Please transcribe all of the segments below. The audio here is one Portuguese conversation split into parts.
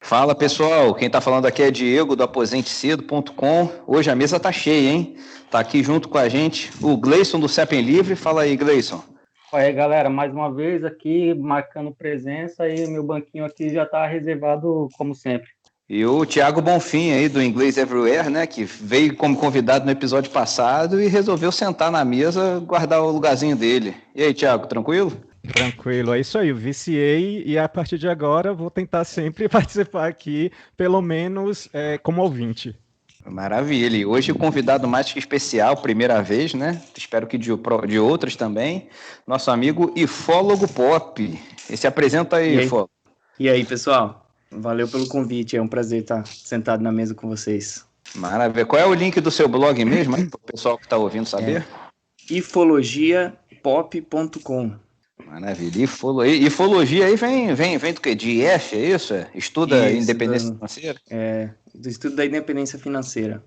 Fala pessoal, quem está falando aqui é Diego do aposentecedo.com. Hoje a mesa tá cheia, hein? Tá aqui junto com a gente o Gleison do CEP Livre. Fala aí, Gleison. Aí, galera, mais uma vez aqui marcando presença e meu banquinho aqui já está reservado como sempre. E o Thiago Bonfim aí do Inglês Everywhere, né? Que veio como convidado no episódio passado e resolveu sentar na mesa, guardar o lugarzinho dele. E aí, Thiago, tranquilo? Tranquilo, é isso aí, eu viciei e a partir de agora vou tentar sempre participar aqui, pelo menos como ouvinte. Maravilha, e hoje o convidado mais que especial, primeira vez, né? Espero que de outras também, nosso amigo Ifólogo Pop. E se apresenta aí, Ifólogo. E aí, pessoal, valeu pelo convite, é um prazer estar sentado na mesa com vocês. Maravilha, qual é o link do seu blog mesmo, para o pessoal que está ouvindo saber? ifologiapop.com. Maravilha. Ifologia aí vem do quê? De IF, é isso? Estuda isso, independência financeira? Do estudo da independência financeira.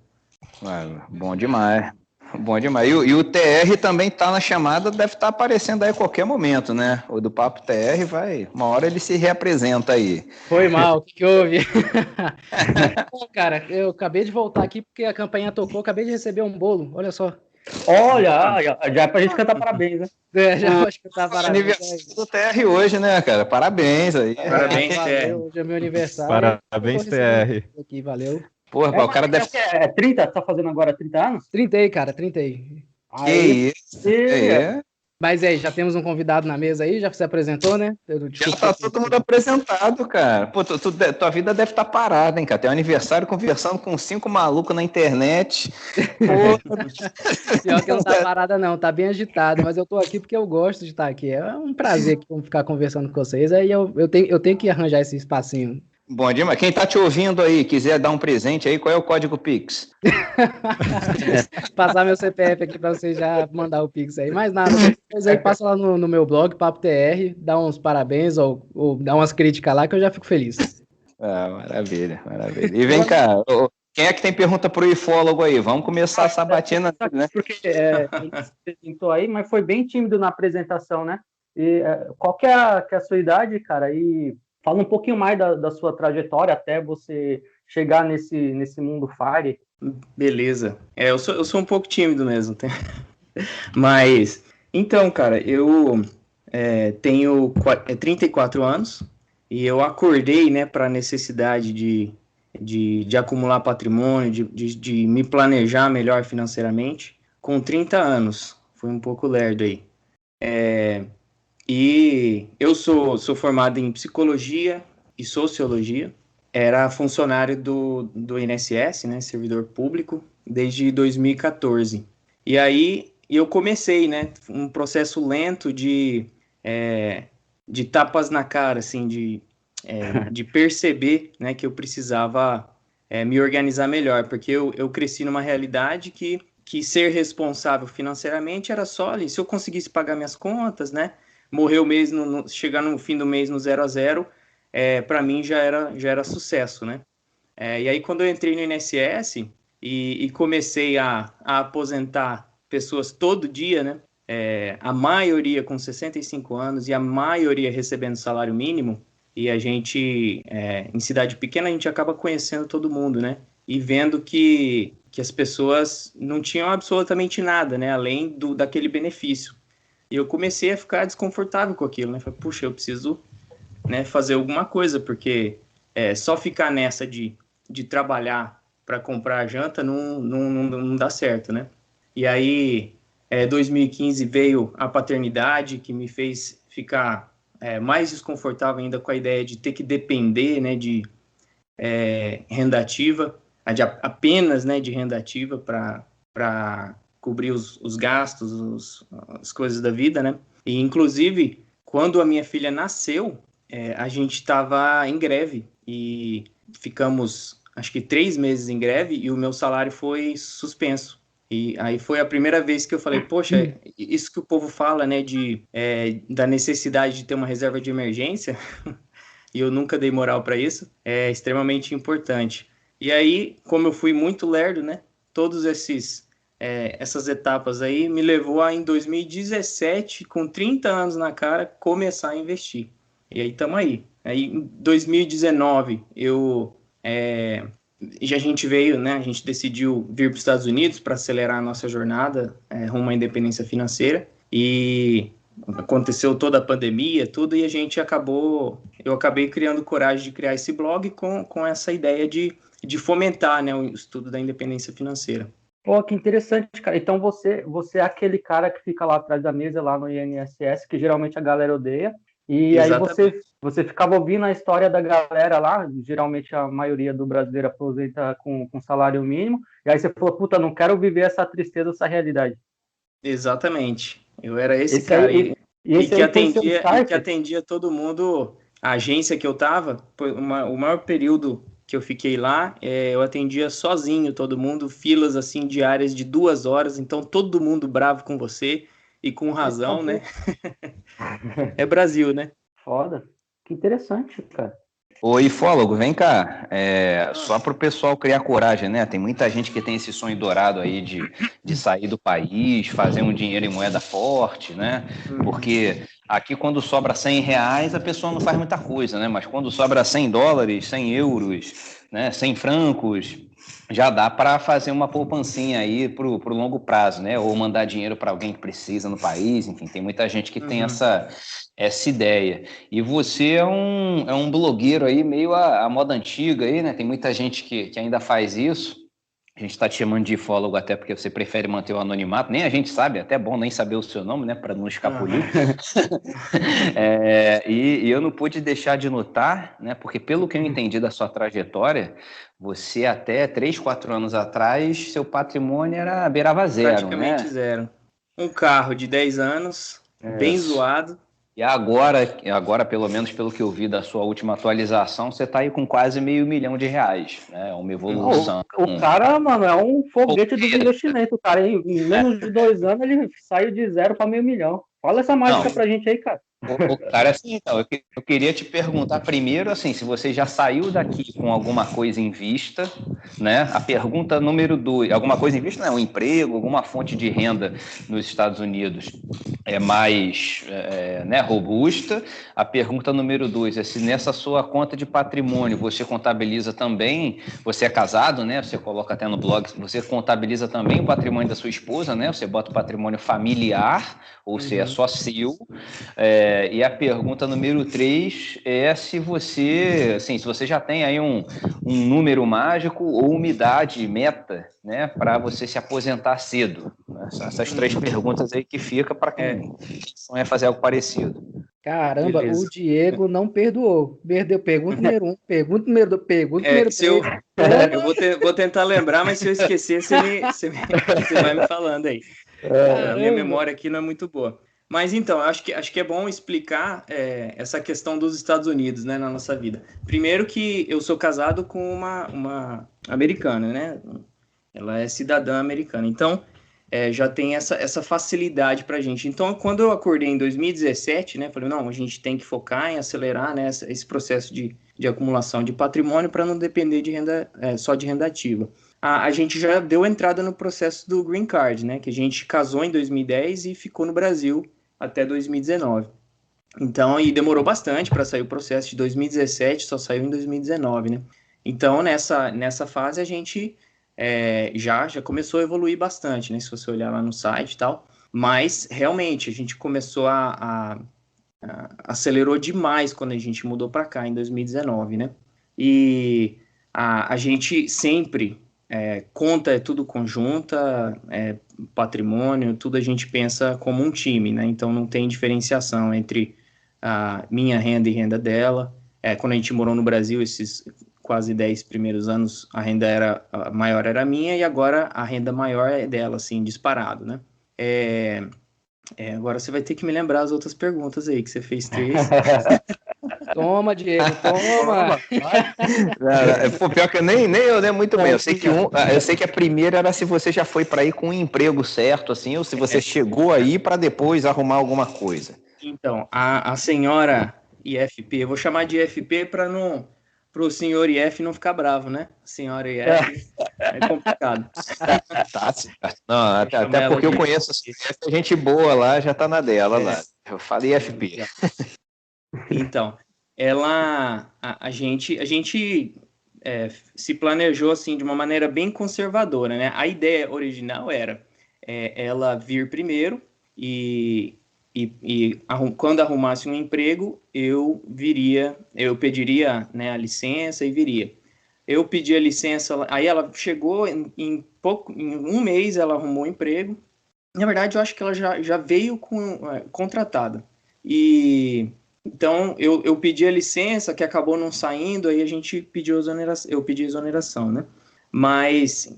Bom demais. Bom demais. E o TR também tá na chamada, deve estar aparecendo aí a qualquer momento, né? O do Papo TR uma hora ele se reapresenta aí. Foi mal, o que houve? Pô, cara, eu acabei de voltar aqui porque a campainha tocou, acabei de receber um bolo, olha só. Olha, já é pra gente cantar parabéns, né? Já acho que tá parabéns. Aniversário do TR hoje, né, cara? Parabéns aí. Parabéns, TR. Hoje é meu aniversário. Parabéns, TR. Aqui, valeu. Porra, o cara deve... É 30? Tá fazendo agora 30 anos? 30, cara, 30. Que isso? Mas aí, já temos um convidado na mesa aí, já se apresentou, né? Já tá todo mundo apresentado, cara. Pô, tua vida deve estar parada, hein, cara? Tem um aniversário conversando com 5 malucos na internet. Pior que não tá parada, não. Tá bem agitado, mas eu tô aqui porque eu gosto de estar aqui. É um prazer ficar conversando com vocês. Aí eu tenho que arranjar esse espacinho. Bom dia, mas quem tá te ouvindo aí, quiser dar um presente aí, qual é o código Pix? Passar meu CPF aqui para você já mandar o Pix aí. Mais nada, depois aí passa lá no meu blog, Papo TR, dá uns parabéns ou dá umas críticas lá que eu já fico feliz. Maravilha. E vem cá, quem é que tem pergunta pro ifólogo aí? Vamos começar essa batina, né? Porque você apresentou aí, mas foi bem tímido na apresentação, né? E qual que é a sua idade, cara? E fala um pouquinho mais da sua trajetória até você chegar nesse mundo FIRE. Beleza. Eu sou um pouco tímido mesmo. Mas, então, cara, eu tenho 34 anos e eu acordei, né, para a necessidade de acumular patrimônio, de me planejar melhor financeiramente com 30 anos. Fui um pouco lerdo aí. E eu sou formado em psicologia e sociologia. Era funcionário do INSS, né, servidor público, desde 2014. E aí eu comecei, né, um processo lento de tapas na cara, assim, de perceber, né, que eu precisava me organizar melhor, porque eu cresci numa realidade que ser responsável financeiramente era só ali, se eu conseguisse pagar minhas contas, né, morrer o mês, chegar no fim do mês no 0 a 0, para mim já era sucesso, né? E aí quando eu entrei no INSS e comecei a aposentar pessoas todo dia, né? A maioria com 65 anos e a maioria recebendo salário mínimo, e a gente, em cidade pequena, a gente acaba conhecendo todo mundo, né? E vendo que as pessoas não tinham absolutamente nada, né? Além daquele benefício. E eu comecei a ficar desconfortável com aquilo, né? Falei, puxa, eu preciso, né, fazer alguma coisa, porque só ficar nessa de trabalhar para comprar a janta não dá certo, né? E aí, 2015 veio a paternidade, que me fez ficar mais desconfortável ainda com a ideia de ter que depender, né, de renda ativa, apenas, né, de renda ativa para cobrir os gastos, as coisas da vida, né? E, inclusive, quando a minha filha nasceu, a gente estava em greve e ficamos, acho que 3 meses em greve e o meu salário foi suspenso. E aí foi a primeira vez que eu falei, poxa, isso que o povo fala, né, da necessidade de ter uma reserva de emergência, e eu nunca dei moral para isso, é extremamente importante. E aí, como eu fui muito lerdo, né, todos essas etapas aí me levou a, em 2017, com 30 anos na cara, começar a investir. E aí estamos aí. Aí, em 2019, a gente veio, né? A gente decidiu vir para os Estados Unidos para acelerar a nossa jornada rumo à independência financeira. E aconteceu toda a pandemia, tudo, e eu acabei criando coragem de criar esse blog com essa ideia de fomentar, né, o estudo da independência financeira. Pô, que interessante, cara. Então você é aquele cara que fica lá atrás da mesa, lá no INSS, que geralmente a galera odeia, e Exatamente. aí você ficava ouvindo a história da galera lá, geralmente a maioria do brasileiro aposenta com salário mínimo, e aí você falou, puta, não quero viver essa tristeza, essa realidade. Exatamente. Eu era esse Esse cara. aí, E esse que aí foi seu start? atendia todo mundo. A agência que eu estava, o maior período que eu fiquei lá, eu atendia sozinho todo mundo, filas assim diárias de 2 horas, então todo mundo bravo com você e com razão, né? É Brasil, né? Foda. Que interessante, cara. Ô, ifólogo, vem cá. Só para o pessoal criar coragem, né? Tem muita gente que tem esse sonho dourado aí de sair do país, fazer um dinheiro em moeda forte, né? Porque aqui quando sobra R$100, a pessoa não faz muita coisa, né? Mas quando sobra $100, 100 euros, né? 100 francos, já dá para fazer uma poupancinha aí pro longo prazo, né? Ou mandar dinheiro para alguém que precisa no país. Enfim, tem muita gente que tem essa ideia. E você é um blogueiro aí meio a moda antiga aí, né? Tem muita gente que ainda faz isso. A gente está te chamando de ifólogo até porque você prefere manter o anonimato. Nem a gente sabe, até bom nem saber o seu nome, né? Para não escapulir. E eu não pude deixar de notar, né? Porque pelo que eu entendi da sua trajetória, você até 3, 4 anos atrás, seu patrimônio beirava zero, Praticamente né? zero. Um carro de 10 anos, bem zoado. E agora, pelo menos pelo que eu vi da sua última atualização, você está aí com quase R$500 mil, né? É uma evolução. O cara, mano, é um foguete dos investimentos. O cara, em menos de 2 anos, ele saiu de 0 para R$500 mil. Fala essa mágica pra gente aí, cara. Cara, assim, então, eu queria te perguntar primeiro, assim, se você já saiu daqui com alguma coisa em vista, né? A pergunta número 2, alguma coisa em vista, não, um emprego, alguma fonte de renda nos Estados Unidos é mais né, robusta. A pergunta número 2 é se nessa sua conta de patrimônio você contabiliza também, você é casado, né? Você coloca até no blog, você contabiliza também o patrimônio da sua esposa, né? Você bota o patrimônio familiar, ou se é só seu. E a pergunta número 3 é se você já tem aí um número mágico ou uma idade meta, né, para você se aposentar cedo. Essas 3 perguntas aí que fica para quem sonha fazer algo parecido. Caramba, beleza. O Diego não perdoou. Perdeu pergunta número 1, pergunta número 2, pergunta número 3. Eu vou tentar lembrar, mas se eu esquecer, você vai me falando aí. A minha memória aqui não é muito boa. Mas então, acho que é bom explicar essa questão dos Estados Unidos, né, na nossa vida. Primeiro que eu sou casado com uma americana, né? Ela é cidadã americana. Então, já tem essa facilidade para a gente. Então, quando eu acordei em 2017, né, falei, não, a gente tem que focar em acelerar, né, esse processo de acumulação de patrimônio para não depender de renda, só de renda ativa. A gente já deu entrada no processo do Green Card, né, que a gente casou em 2010 e ficou no Brasil até 2019. Então, e demorou bastante para sair o processo de 2017, só saiu em 2019, né? Então, nessa fase, a gente já começou a evoluir bastante, né? Se você olhar lá no site e tal. Mas, realmente, a gente começou acelerou demais quando a gente mudou para cá, em 2019, né? E a gente sempre conta tudo conjunta, patrimônio, tudo a gente pensa como um time, né? Então não tem diferenciação entre a minha renda e renda dela. Quando a gente morou no Brasil, esses quase 10 primeiros anos, a renda maior era minha e agora a renda maior é dela, assim, disparado, né? Agora você vai ter que me lembrar as outras perguntas aí, que você fez 3. Toma, Diego, toma. Pô, pior que nem eu lembro muito bem. Eu sei que a primeira era se você já foi para aí com um emprego certo, assim, ou se você chegou aí para depois arrumar alguma coisa. Então, a senhora IFP, eu vou chamar de IFP para o senhor IF não ficar bravo, né? Senhora IF é complicado. Tá, não, até porque eu conheço a gente boa lá, já tá na dela lá. Eu falei IFP. Então, a gente se planejou assim de uma maneira bem conservadora, né? A ideia original era ela vir primeiro e quando arrumasse um emprego, eu pediria, né, a licença e viria. Eu pedi a licença, aí ela chegou, em um mês ela arrumou um emprego. Na verdade, eu acho que ela já veio contratada. E então eu pedi a licença, que acabou não saindo, aí a gente pediu exoneração, eu pedi exoneração, né? Mas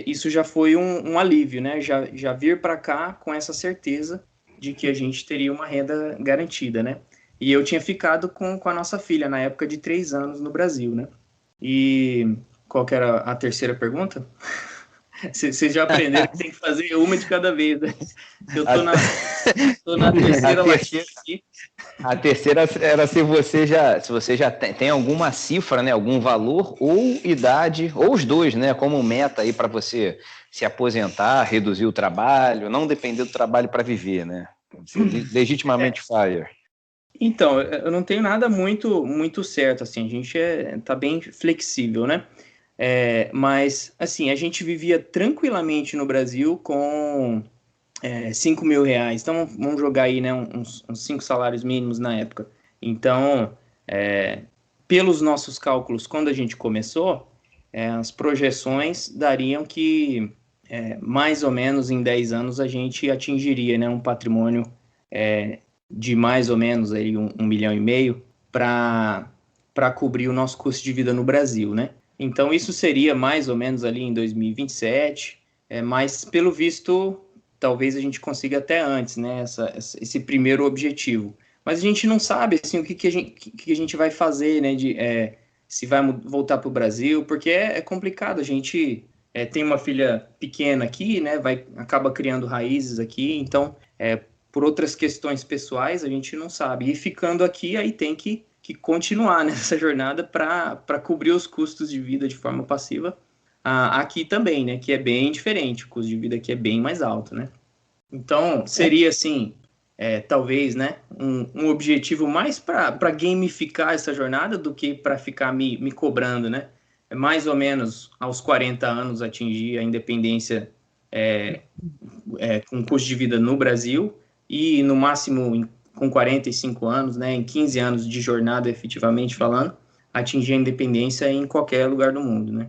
isso já foi um alívio, né? Já vir para cá com essa certeza de que a gente teria uma renda garantida, né? E eu tinha ficado com a nossa filha na época de 3 anos no Brasil, né? E qual que era a terceira pergunta? Vocês já aprenderam que tem que fazer uma de cada vez, né? Eu tô na terceira latinha aqui. A terceira era se você já tem alguma cifra, né, algum valor ou idade, ou os dois, né, como meta aí para você se aposentar, reduzir o trabalho, não depender do trabalho para viver, né? Legitimamente FIRE. Então, eu não tenho nada muito certo, assim, a gente tá bem flexível, né? Mas, assim, a gente vivia tranquilamente no Brasil com 5 mil reais. Então, vamos jogar aí, né, uns 5 salários mínimos na época. Então, pelos nossos cálculos, quando a gente começou, as projeções dariam que, mais ou menos em 10 anos, a gente atingiria, né, um patrimônio de mais ou menos aí 1,5 milhão para cobrir o nosso custo de vida no Brasil, né? Então, isso seria mais ou menos ali em 2027, mas, pelo visto, talvez a gente consiga até antes, né, esse primeiro objetivo. Mas a gente não sabe, assim, o que a gente vai fazer, né, se vai voltar para o Brasil, porque é complicado. A gente tem uma filha pequena aqui, né, acaba criando raízes aqui, então, por outras questões pessoais, a gente não sabe. E ficando aqui, aí tem que continuar nessa jornada para cobrir os custos de vida de forma passiva aqui também, né? Que é bem diferente, o custo de vida aqui é bem mais alto, né? Então, seria assim, talvez, né? Um objetivo mais para gamificar essa jornada do que para ficar me cobrando, né? Mais ou menos aos 40 anos atingir a independência com custo de vida no Brasil e no máximo com 45 anos, né, em 15 anos de jornada, efetivamente falando, atingir a independência em qualquer lugar do mundo, né?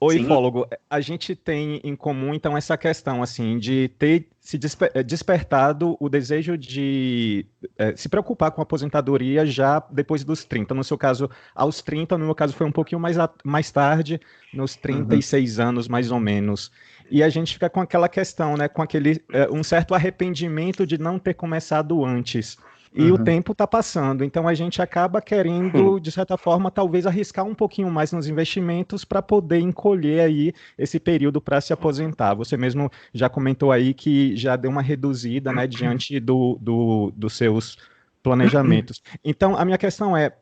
Oi, Fólogo, a gente tem em comum, então, essa questão, assim, de ter se despertado o desejo de se preocupar com a aposentadoria já depois dos 30. No seu caso, aos 30, no meu caso foi um pouquinho mais tarde, nos 36 anos, mais ou menos. E a gente fica com aquela questão, né, com um certo arrependimento de não ter começado antes. E o tempo está passando, então a gente acaba querendo, de certa forma, talvez arriscar um pouquinho mais nos investimentos para poder encolher aí esse período para se aposentar. Você mesmo já comentou aí que já deu uma reduzida, né, diante dos seus planejamentos. Então, a minha questão é,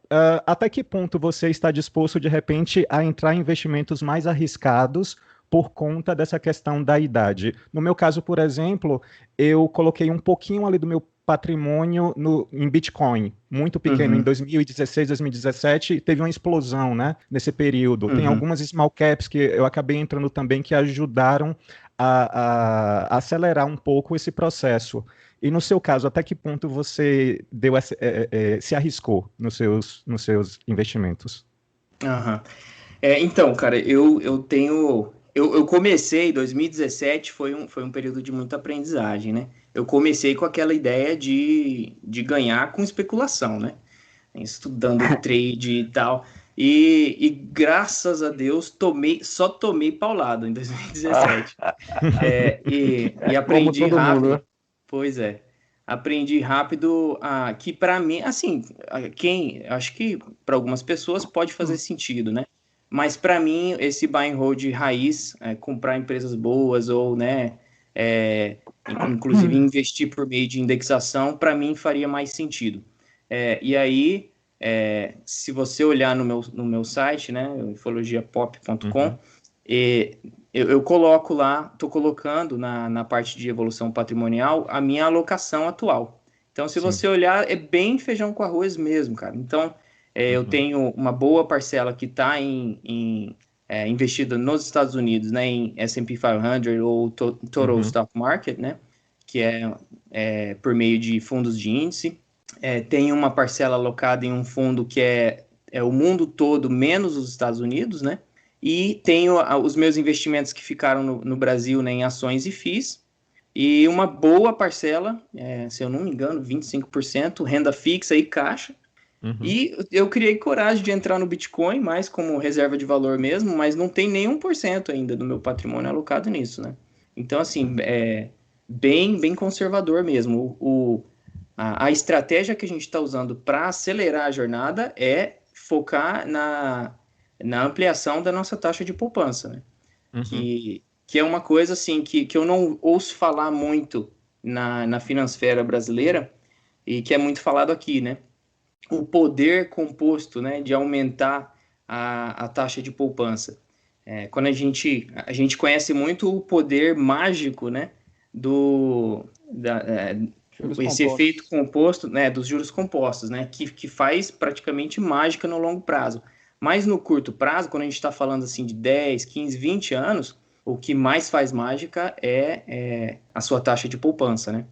até que ponto você está disposto, de repente, a entrar em investimentos mais arriscados por conta dessa questão da idade? No meu caso, por exemplo, eu coloquei um pouquinho ali do meu patrimônio em Bitcoin, muito pequeno, em 2016, 2017, teve uma explosão, né, nesse período. Tem algumas small caps que eu acabei entrando também que ajudaram a acelerar um pouco esse processo. E no seu caso, até que ponto você se arriscou nos seus investimentos? Então, cara, eu comecei em 2017, foi um período de muita aprendizagem, né? Eu comecei com aquela ideia de ganhar com especulação, né? Estudando trade e tal. E graças a Deus, só tomei paulado em 2017. E aprendi rápido. Mundo, né? Pois é. Aprendi rápido que para mim, assim, acho que para algumas pessoas pode fazer sentido, né? Mas para mim, esse buy and hold raiz, comprar empresas boas ou, né, inclusive investir por meio de indexação, para mim faria mais sentido. E aí, se você olhar no meu site, né, ufologiapop.com, eu coloco lá, estou colocando na parte de evolução patrimonial a minha alocação atual. Então, se você olhar, é bem feijão com arroz mesmo, cara. Então, Eu tenho uma boa parcela que está investida nos Estados Unidos, né, em S&P 500 ou Total Stock Market, né, que é por meio de fundos de índice. Tem uma parcela alocada em um fundo que é o mundo todo, menos os Estados Unidos, né, e tenho os meus investimentos que ficaram no Brasil, né, em ações e FIIs, e uma boa parcela, se eu não me engano, 25%, renda fixa e caixa. E eu criei coragem de entrar no Bitcoin, mais como reserva de valor mesmo, mas não tem nem 1% ainda do meu patrimônio alocado nisso, né? Então, assim, é bem conservador mesmo. A estratégia que a gente está usando para acelerar a jornada é focar na ampliação da nossa taxa de poupança, né? Que é uma coisa, assim, que eu não ouço falar muito na finansfera brasileira e que é muito falado aqui, né? O poder composto, né, de aumentar a taxa de poupança. Quando a gente conhece muito o poder mágico, né, esse efeito composto, né, dos juros compostos, né, que faz praticamente mágica no longo prazo. Mas no curto prazo, quando a gente está falando assim de 10, 15, 20 anos, o que mais faz mágica é a sua taxa de poupança, né?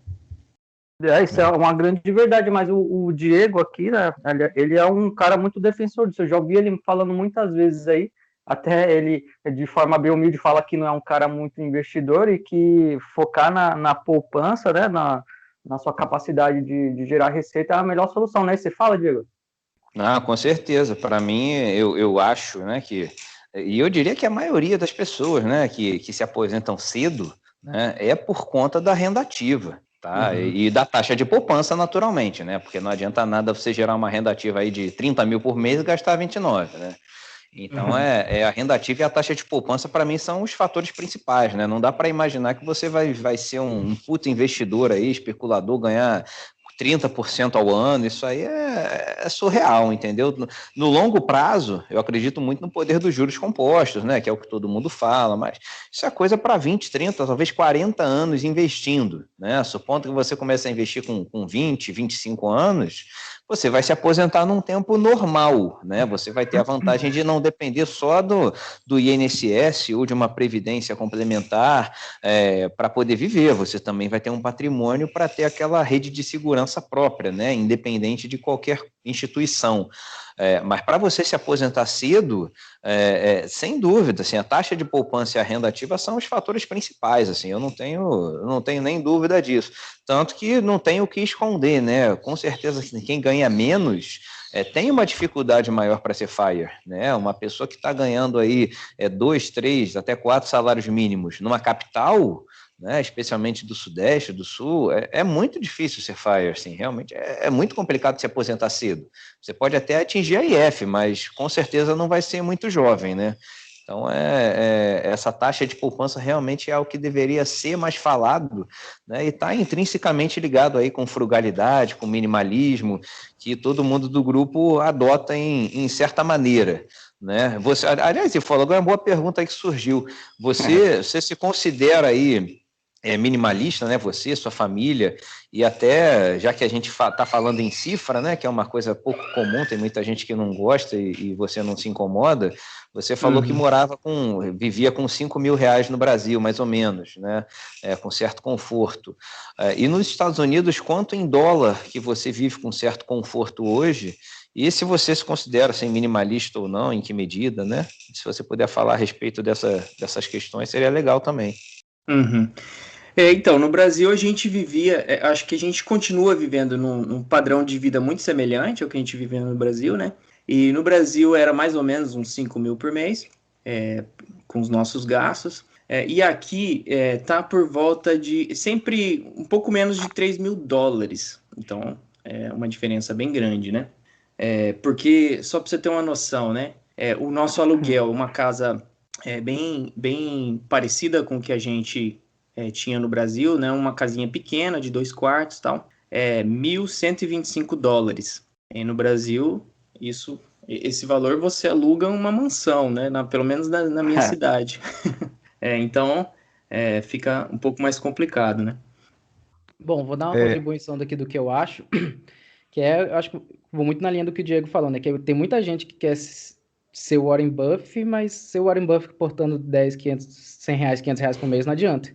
Isso é uma grande verdade, mas o Diego aqui, né, ele é um cara muito defensor disso. Eu já ouvi ele falando muitas vezes aí, até ele, de forma bem humilde, fala que não é um cara muito investidor e que focar na poupança, né, na sua capacidade de gerar receita é a melhor solução, né? Você fala, Diego? Ah, com certeza. Para mim, eu acho, né, e eu diria que a maioria das pessoas, né, que se aposentam cedo, né, é por conta da renda ativa, tá? E da taxa de poupança, naturalmente, né? Porque não adianta nada você gerar uma renda ativa aí de 30 mil por mês e gastar 29, né? Então, a renda ativa e a taxa de poupança, para mim, são os fatores principais, né? Não dá para imaginar que você vai ser um puto investidor aí, especulador, ganhar 30% ao ano, isso aí é surreal, entendeu? No longo prazo, eu acredito muito no poder dos juros compostos, né? Que é o que todo mundo fala, mas isso é coisa para 20, 30, talvez 40 anos investindo, né? Supondo que você comece a investir com 20, 25 anos, você vai se aposentar num tempo normal, né? Você vai ter a vantagem de não depender só do INSS ou de uma previdência complementar para poder viver. Você também vai ter um patrimônio para ter aquela rede de segurança própria, né? Independente de qualquer instituição. Mas para você se aposentar cedo, sem dúvida, assim, a taxa de poupança e a renda ativa são os fatores principais, assim, eu não tenho nem dúvida disso. Tanto que não tem o que esconder, né? Com certeza, quem ganha menos tem uma dificuldade maior para ser FIRE, né? Uma pessoa que está ganhando aí 2, 3, até 4 salários mínimos numa capital, né, especialmente do Sudeste, do Sul, é muito difícil ser FIRE, assim, realmente é muito complicado se aposentar cedo. Você pode até atingir a IF, mas com certeza não vai ser muito jovem, né? Então, essa taxa de poupança realmente é o que deveria ser mais falado, né? E está intrinsecamente ligado aí com frugalidade, com minimalismo, que todo mundo do grupo adota em certa maneira, né? Aliás, você falou, agora é uma boa pergunta aí que surgiu. Você se considera aí minimalista, né? Você, sua família, e até, já que a gente está falando em cifra, né? Que é uma coisa pouco comum, tem muita gente que não gosta e você não se incomoda. Você falou que vivia com 5 mil reais no Brasil, mais ou menos, né? Com certo conforto. E nos Estados Unidos, quanto em dólar que você vive com certo conforto hoje? E se você se considera assim, minimalista ou não, em que medida, né? Se você puder falar a respeito dessas questões, seria legal também. Então, no Brasil a gente vivia, acho que a gente continua vivendo num padrão de vida muito semelhante ao que a gente vivia no Brasil, né? E no Brasil era mais ou menos uns 5 mil por mês, com os nossos gastos. E aqui tá por volta de sempre um pouco menos de 3 mil dólares. Então, é uma diferença bem grande, né? Porque, só para você ter uma noção, né? O nosso aluguel, uma casa bem parecida com o que a gente tinha no Brasil, né? Uma casinha pequena de 2 quartos e tal, 1.125 dólares. E no Brasil, esse valor você aluga uma mansão, né? Pelo menos na minha cidade. Então, fica um pouco mais complicado, né? Bom, vou dar uma contribuição daqui do que eu acho. que eu acho que vou muito na linha do que o Diego falou, né? Que tem muita gente que quer ser o Warren Buffett, mas ser o Warren Buffett portando 10, 500, 100 reais, 500 reais por mês não adianta.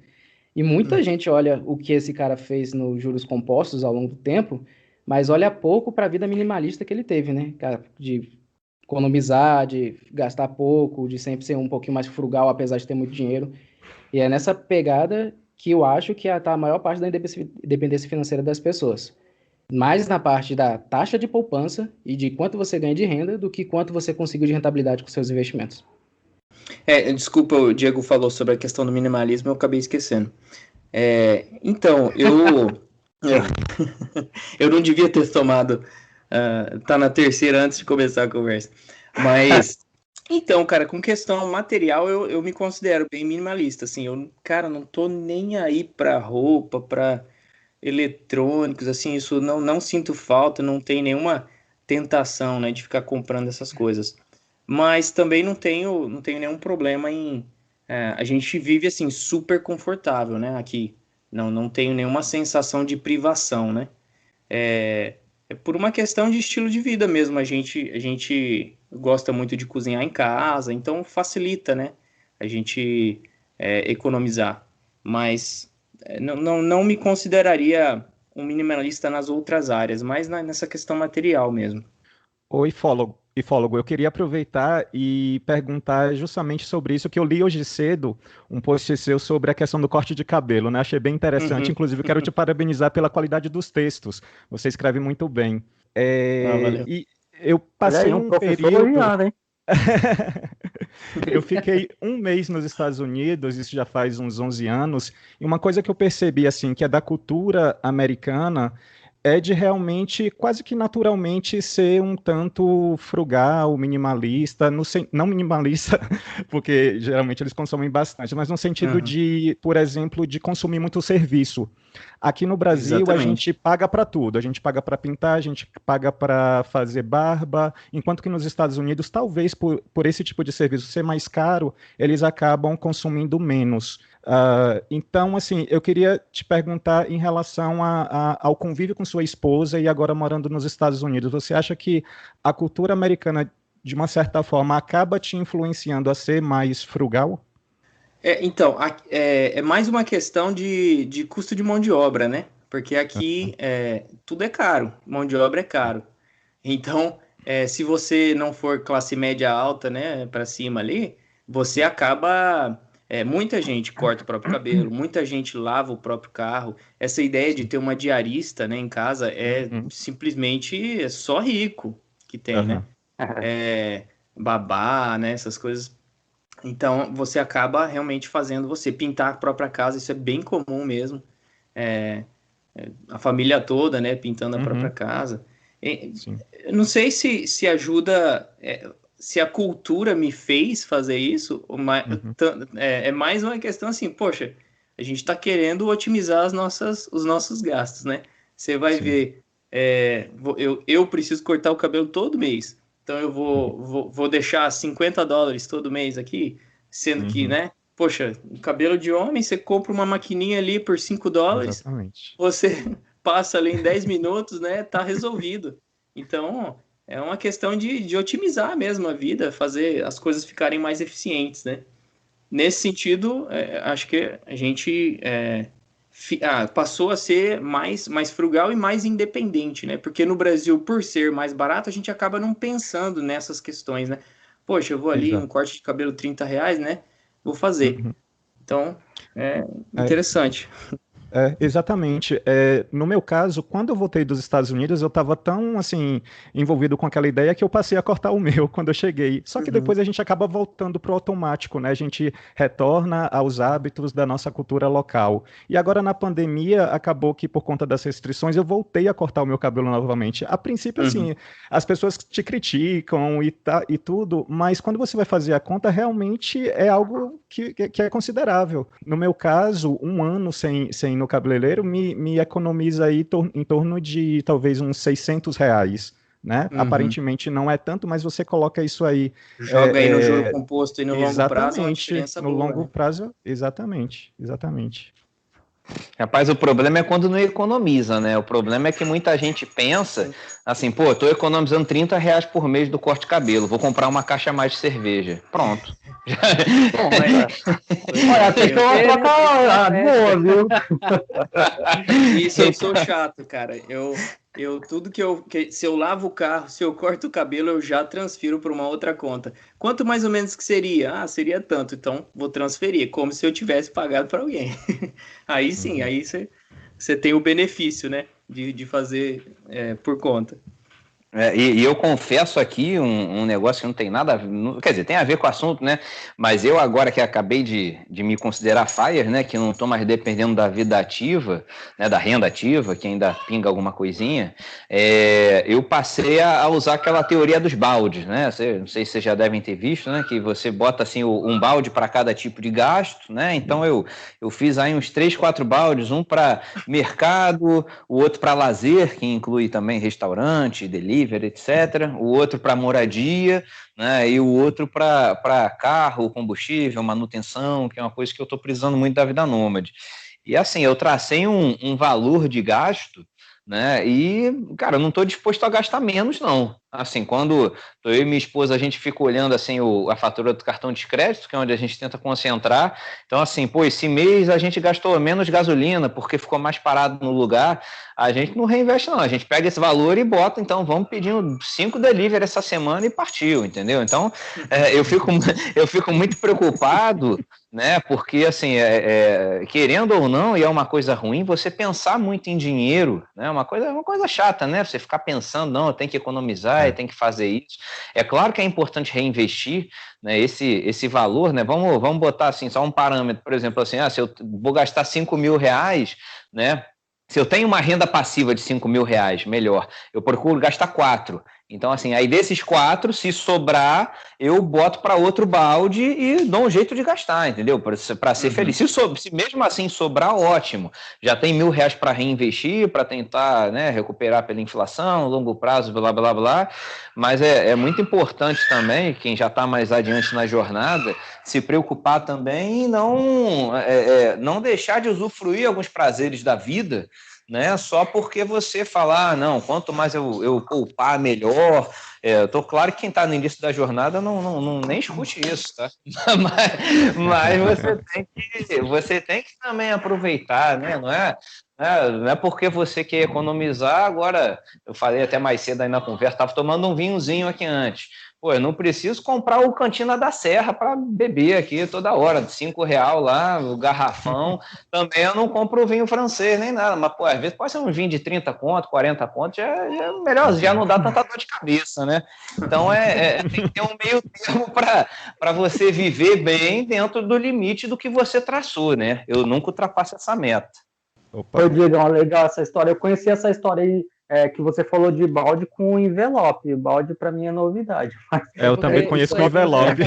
E muita gente olha o que esse cara fez nos juros compostos ao longo do tempo, mas olha pouco para a vida minimalista que ele teve, né? Cara, de economizar, de gastar pouco, de sempre ser um pouquinho mais frugal, apesar de ter muito dinheiro. E é nessa pegada que eu acho que está a maior parte da independência financeira das pessoas. Mais na parte da taxa de poupança e de quanto você ganha de renda do que quanto você conseguiu de rentabilidade com seus investimentos. Desculpa, o Diego falou sobre a questão do minimalismo, eu acabei esquecendo. Então, eu não devia ter tomado, tá na terceira antes de começar a conversa. Mas, então, cara, com questão material, eu me considero bem minimalista, assim, cara, não tô nem aí pra roupa, pra eletrônicos, assim, isso não sinto falta, não tem nenhuma tentação, né, de ficar comprando essas coisas. Mas também não tenho nenhum problema em... a gente vive, assim, super confortável, né, aqui. Não tenho nenhuma sensação de privação, né. É por uma questão de estilo de vida mesmo. A gente gosta muito de cozinhar em casa, então facilita, né, a gente economizar. Mas não me consideraria um minimalista nas outras áreas, mas nessa questão material mesmo. Oi, ifólogo, eu queria aproveitar e perguntar justamente sobre isso, que eu li hoje cedo um post seu sobre a questão do corte de cabelo, né? Achei bem interessante, inclusive quero te parabenizar pela qualidade dos textos, você escreve muito bem. Valeu. E eu passei um período... Eu fiquei um mês nos Estados Unidos, isso já faz uns 11 anos, e uma coisa que eu percebi, assim, que é da cultura americana, é de realmente, quase que naturalmente, ser um tanto frugal, minimalista, não minimalista, porque geralmente eles consomem bastante, mas no sentido de, por exemplo, de consumir muito serviço. Aqui no Brasil, a gente paga para tudo, a gente paga para pintar, a gente paga para fazer barba, enquanto que nos Estados Unidos, talvez por esse tipo de serviço ser mais caro, eles acabam consumindo menos. Então, assim, eu queria te perguntar em relação ao convívio com sua esposa e agora morando nos Estados Unidos. Você acha que a cultura americana, de uma certa forma, acaba te influenciando a ser mais frugal? Então, é mais uma questão de custo de mão de obra, né? Porque aqui tudo é caro, mão de obra é caro. Então, se você não for classe média alta, né, para cima ali, você acaba... muita gente corta o próprio cabelo, muita gente lava o próprio carro. Essa ideia de ter uma diarista, né, em casa simplesmente só rico que tem, né? Babá, né, essas coisas. Então, você acaba realmente fazendo você pintar a própria casa, isso é bem comum mesmo. A família toda, né, pintando a própria casa. Eu não sei se ajuda, se a cultura me fez fazer isso, mas é mais uma questão assim, poxa, a gente está querendo otimizar os nossos gastos, né? Você vai ver, eu preciso cortar o cabelo todo mês, então eu vou deixar $50 todo mês aqui, sendo que, né, poxa, cabelo de homem, você compra uma maquininha ali por $5, Exatamente. você passa ali em 10 minutos, né, tá resolvido. Então, é uma questão de otimizar mesmo a vida, fazer as coisas ficarem mais eficientes, né? Nesse sentido, acho que a gente passou a ser mais frugal e mais independente, né? Porque no Brasil, por ser mais barato, a gente acaba não pensando nessas questões, né? Poxa, eu vou ali, um corte de cabelo R$30, né? Vou fazer. Então, é interessante. Exatamente. No meu caso, quando eu voltei dos Estados Unidos, eu estava tão, assim, envolvido com aquela ideia que eu passei a cortar o meu quando eu cheguei. Só que depois a gente acaba voltando para o automático, né? A gente retorna aos hábitos da nossa cultura local. E agora, na pandemia, acabou que, por conta das restrições, eu voltei a cortar o meu cabelo novamente. A princípio, assim, as pessoas te criticam e tudo, mas quando você vai fazer a conta, realmente é algo que é considerável. No meu caso, um ano sem ir no cabeleireiro me economiza aí em torno de talvez uns R$600, né? Aparentemente não é tanto, mas você coloca isso aí. Joga aí no juro composto e no longo prazo, é uma diferença no boa, longo né? prazo, exatamente. Rapaz, o problema é quando não economiza, né? O problema é que muita gente pensa assim, pô, eu tô economizando R$ 30 por mês do corte de cabelo, vou comprar uma caixa a mais de cerveja. Pronto. Bom, mas... Olha, até que uma troca boa, viu? Isso eu sou chato, cara. Eu tudo se eu lavo o carro, se eu corto o cabelo, eu já transfiro para uma outra conta. Quanto mais ou menos que seria? Ah, seria tanto, então vou transferir, como se eu tivesse pagado para alguém. Aí sim, aí você tem o benefício, né, de fazer por conta. E eu confesso aqui um negócio que não tem nada a ver, quer dizer, tem a ver com o assunto, né? Mas eu agora que acabei de me considerar FIRE, né? Que não estou mais dependendo da vida ativa, né? Da renda ativa, que ainda pinga alguma coisinha, eu passei a usar aquela teoria dos baldes, né? Não sei se vocês já devem ter visto, né? Que você bota assim um balde para cada tipo de gasto, né? Então eu fiz aí uns 3, 4 baldes, um para mercado, o outro para lazer, que inclui também restaurante, delivery, etc. O outro para moradia, né? E o outro para carro, combustível, manutenção, que é uma coisa que eu estou precisando muito da vida nômade. E assim, eu tracei um valor de gasto, né? E, cara, eu não estou disposto a gastar menos, não. Assim, quando eu e minha esposa, a gente fica olhando assim a fatura do cartão de crédito, que é onde a gente tenta concentrar. Então, assim, pô, esse mês a gente gastou menos gasolina porque ficou mais parado no lugar. A gente não reinveste, não. A gente pega esse valor e bota, então vamos pedindo 5 delivery essa semana e partiu, entendeu? Então, eu fico muito preocupado, né? Porque, assim, querendo ou não, e é uma coisa ruim, você pensar muito em dinheiro, né? Uma coisa chata, né? Você ficar pensando, não, eu tenho que economizar, eu tenho que fazer isso. É claro que é importante reinvestir, né? Esse valor, né? Vamos botar assim, só um parâmetro, por exemplo, assim, se eu vou gastar R$ 5.000, né? Se eu tenho uma renda passiva de R$ 5.000, melhor, eu procuro gastar 4. Então, assim, aí desses 4, se sobrar, eu boto para outro balde e dou um jeito de gastar, entendeu? Para ser feliz. Se mesmo assim sobrar, ótimo. Já tem R$ 1.000 para reinvestir, para tentar, né, recuperar pela inflação, longo prazo, blá, blá, blá. Mas é muito importante também, quem já está mais adiante na jornada, se preocupar também em não deixar de usufruir alguns prazeres da vida, né? Só porque você falar, não, quanto mais eu poupar, melhor. Eu tô claro que quem está no início da jornada não nem escute isso, tá? Mas você tem que também aproveitar, né? Não é porque você quer economizar. Agora, eu falei até mais cedo aí na conversa, estava tomando um vinhozinho aqui antes. Pô, eu não preciso comprar o Cantina da Serra para beber aqui toda hora, R$ 5 lá, o garrafão. Também eu não compro o vinho francês nem nada, mas pô, às vezes pode ser um vinho de 30 conto, 40 conto, já é melhor, já não dá tanta dor de cabeça, né? Então tem que ter um meio termo para você viver bem dentro do limite do que você traçou, né? Eu nunca ultrapasso essa meta. Ô, Diego, legal essa história. Eu conheci essa história aí que você falou de balde com envelope. Balde para mim é novidade. Eu também conheço com envelope.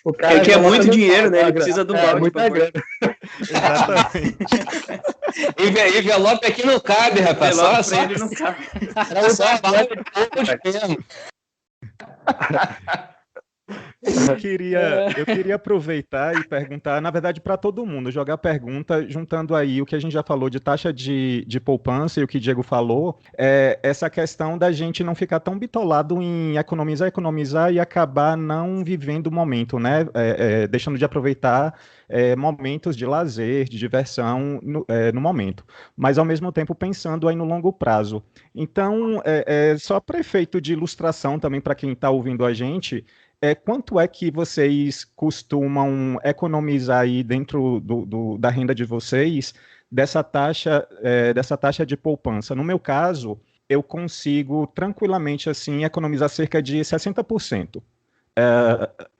O cara que é muito dinheiro, né? Ele precisa do balde. Muita grana. Exatamente. Envelope aqui não cabe, rapaz. Só ele não cabe. Só balde mesmo. Eu queria aproveitar e perguntar, na verdade, para todo mundo, jogar pergunta, juntando aí o que a gente já falou de taxa de poupança e o que o Diego falou, essa questão da gente não ficar tão bitolado em economizar e acabar não vivendo o momento, né? Deixando de aproveitar momentos de lazer, de diversão no momento, mas ao mesmo tempo pensando aí no longo prazo. Então, só para efeito de ilustração também para quem está ouvindo a gente, quanto é que vocês costumam economizar aí dentro da renda de vocês dessa taxa de poupança? No meu caso, eu consigo tranquilamente assim economizar cerca de 60%.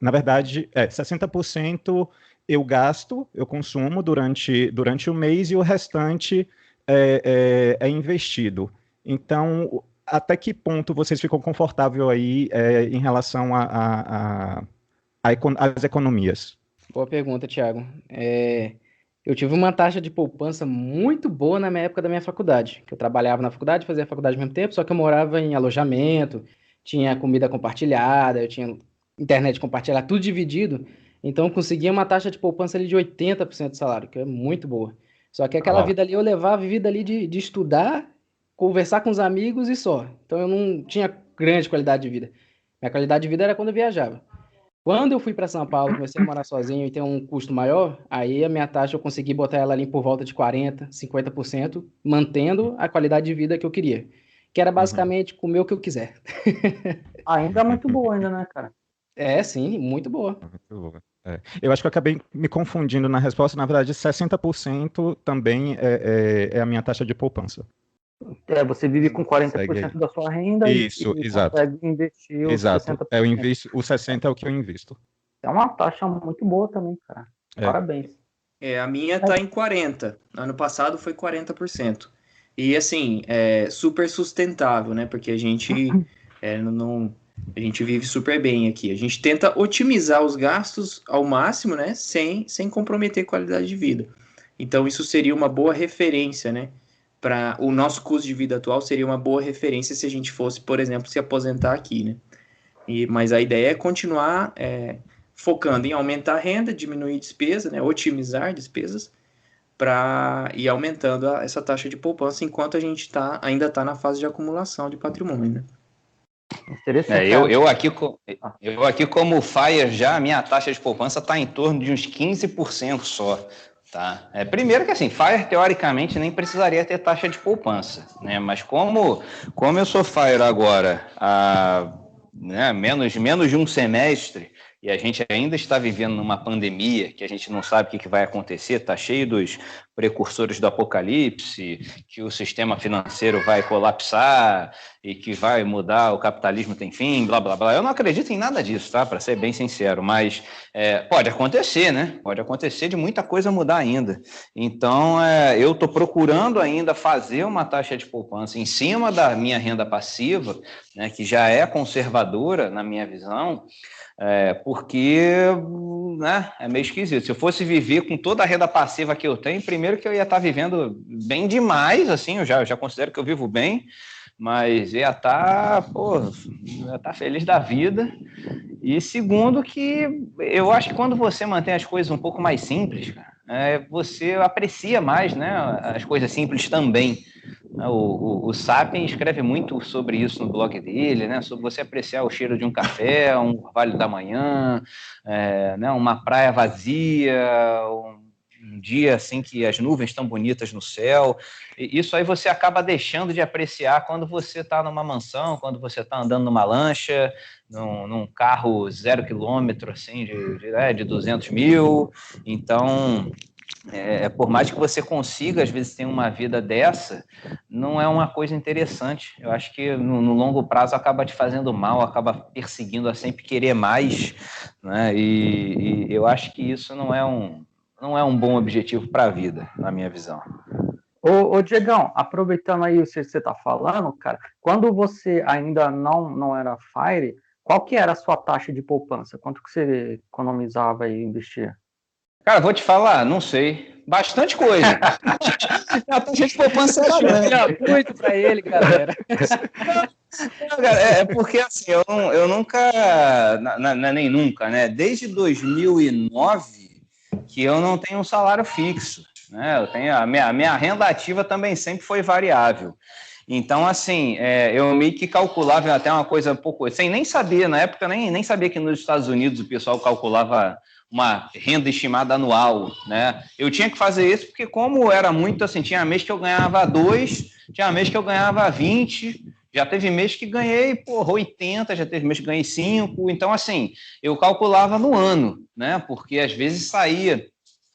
Na verdade, 60% eu gasto, eu consumo durante o mês e o restante é investido. Então, até que ponto vocês ficam confortáveis aí em relação às economias? Boa pergunta, Thiago. Eu tive uma taxa de poupança muito boa na minha época da minha faculdade. Eu trabalhava na faculdade, fazia faculdade ao mesmo tempo, só que eu morava em alojamento, tinha comida compartilhada, eu tinha internet compartilhada, tudo dividido. Então, eu conseguia uma taxa de poupança ali de 80% do salário, que é muito boa. Só que aquela vida ali, eu levava a vida ali de estudar, conversar com os amigos e só. Então, eu não tinha grande qualidade de vida. Minha qualidade de vida era quando eu viajava. Quando eu fui para São Paulo, comecei a morar sozinho e ter um custo maior, aí a minha taxa eu consegui botar ela ali por volta de 40%, 50%, mantendo a qualidade de vida que eu queria. Que era basicamente comer o que eu quiser. Ainda é muito boa ainda, né, cara? É, sim, muito boa. Muito boa. Eu acho que eu acabei me confundindo na resposta. Na verdade, 60% também é a minha taxa de poupança. Você vive com Segue aí. 40% da sua renda Isso, e exato. consegue investir os Exato. 60%. Eu invisto, o 60% é o que eu invisto. É uma taxa muito boa também, cara. Parabéns. A minha tá em 40%. Ano passado foi 40%. E assim, é super sustentável, né? Porque a gente a gente vive super bem aqui. A gente tenta otimizar os gastos ao máximo, né? Sem comprometer a qualidade de vida. Então, isso seria uma boa referência, né? Para o nosso custo de vida atual seria uma boa referência se a gente fosse, por exemplo, se aposentar aqui, né? Mas a ideia é continuar focando em aumentar a renda, diminuir despesa, né? Otimizar despesas para ir aumentando essa taxa de poupança enquanto a gente ainda está na fase de acumulação de patrimônio, né? Interessante. Eu aqui como FIRE já, a minha taxa de poupança está em torno de uns 15% só. Tá? Primeiro que assim, FIRE teoricamente nem precisaria ter taxa de poupança, né? Mas como eu sou FIRE agora há menos de um semestre, e a gente ainda está vivendo numa pandemia que a gente não sabe o que vai acontecer, está cheio dos precursores do apocalipse, que o sistema financeiro vai colapsar e que vai mudar, o capitalismo tem fim, blá, blá, blá. Eu não acredito em nada disso, tá? Para ser bem sincero, mas pode acontecer, né? Pode acontecer de muita coisa mudar ainda. Então, eu estou procurando ainda fazer uma taxa de poupança em cima da minha renda passiva, né, que já é conservadora na minha visão, porque né, é meio esquisito. Se eu fosse viver com toda a renda passiva que eu tenho, primeiro que eu ia estar vivendo bem demais, assim, eu já considero que eu vivo bem, mas ia estar feliz da vida. E segundo que eu acho que quando você mantém as coisas um pouco mais simples, cara, você aprecia mais, né, as coisas simples também. O Sapien escreve muito sobre isso no blog dele, né? Sobre você apreciar o cheiro de um café, um orvalho da manhã, né? Uma praia vazia, um dia assim que as nuvens estão bonitas no céu. E isso aí você acaba deixando de apreciar quando você está numa mansão, quando você está andando numa lancha, num carro 0 quilômetro, assim, de 200 mil. Então, por mais que você consiga, às vezes, ter uma vida dessa, não é uma coisa interessante. Eu acho que no longo prazo acaba te fazendo mal, acaba perseguindo a sempre querer mais, né? E eu acho que isso não é um bom objetivo para a vida, na minha visão. Ô Diegão, aproveitando aí o que você está falando, cara, quando você ainda não era FIRE, qual que era a sua taxa de poupança? Quanto que você economizava e investia? Cara, vou te falar, não sei. Bastante coisa. A taxa de poupança era gratuito para ele, galera. Não, cara, porque assim, eu nunca, nem nunca, né? Desde 2009 que eu não tenho um salário fixo, né? Eu tenho a minha renda ativa também sempre foi variável. Então, assim, eu meio que calculava até uma coisa um pouco, sem nem saber, na época nem sabia que nos Estados Unidos o pessoal calculava uma renda estimada anual, né? Eu tinha que fazer isso porque como era muito assim, tinha mês que eu ganhava 2, tinha mês que eu ganhava 20, já teve mês que ganhei, 80, já teve mês que ganhei 5, então assim, eu calculava no ano, né? Porque às vezes saía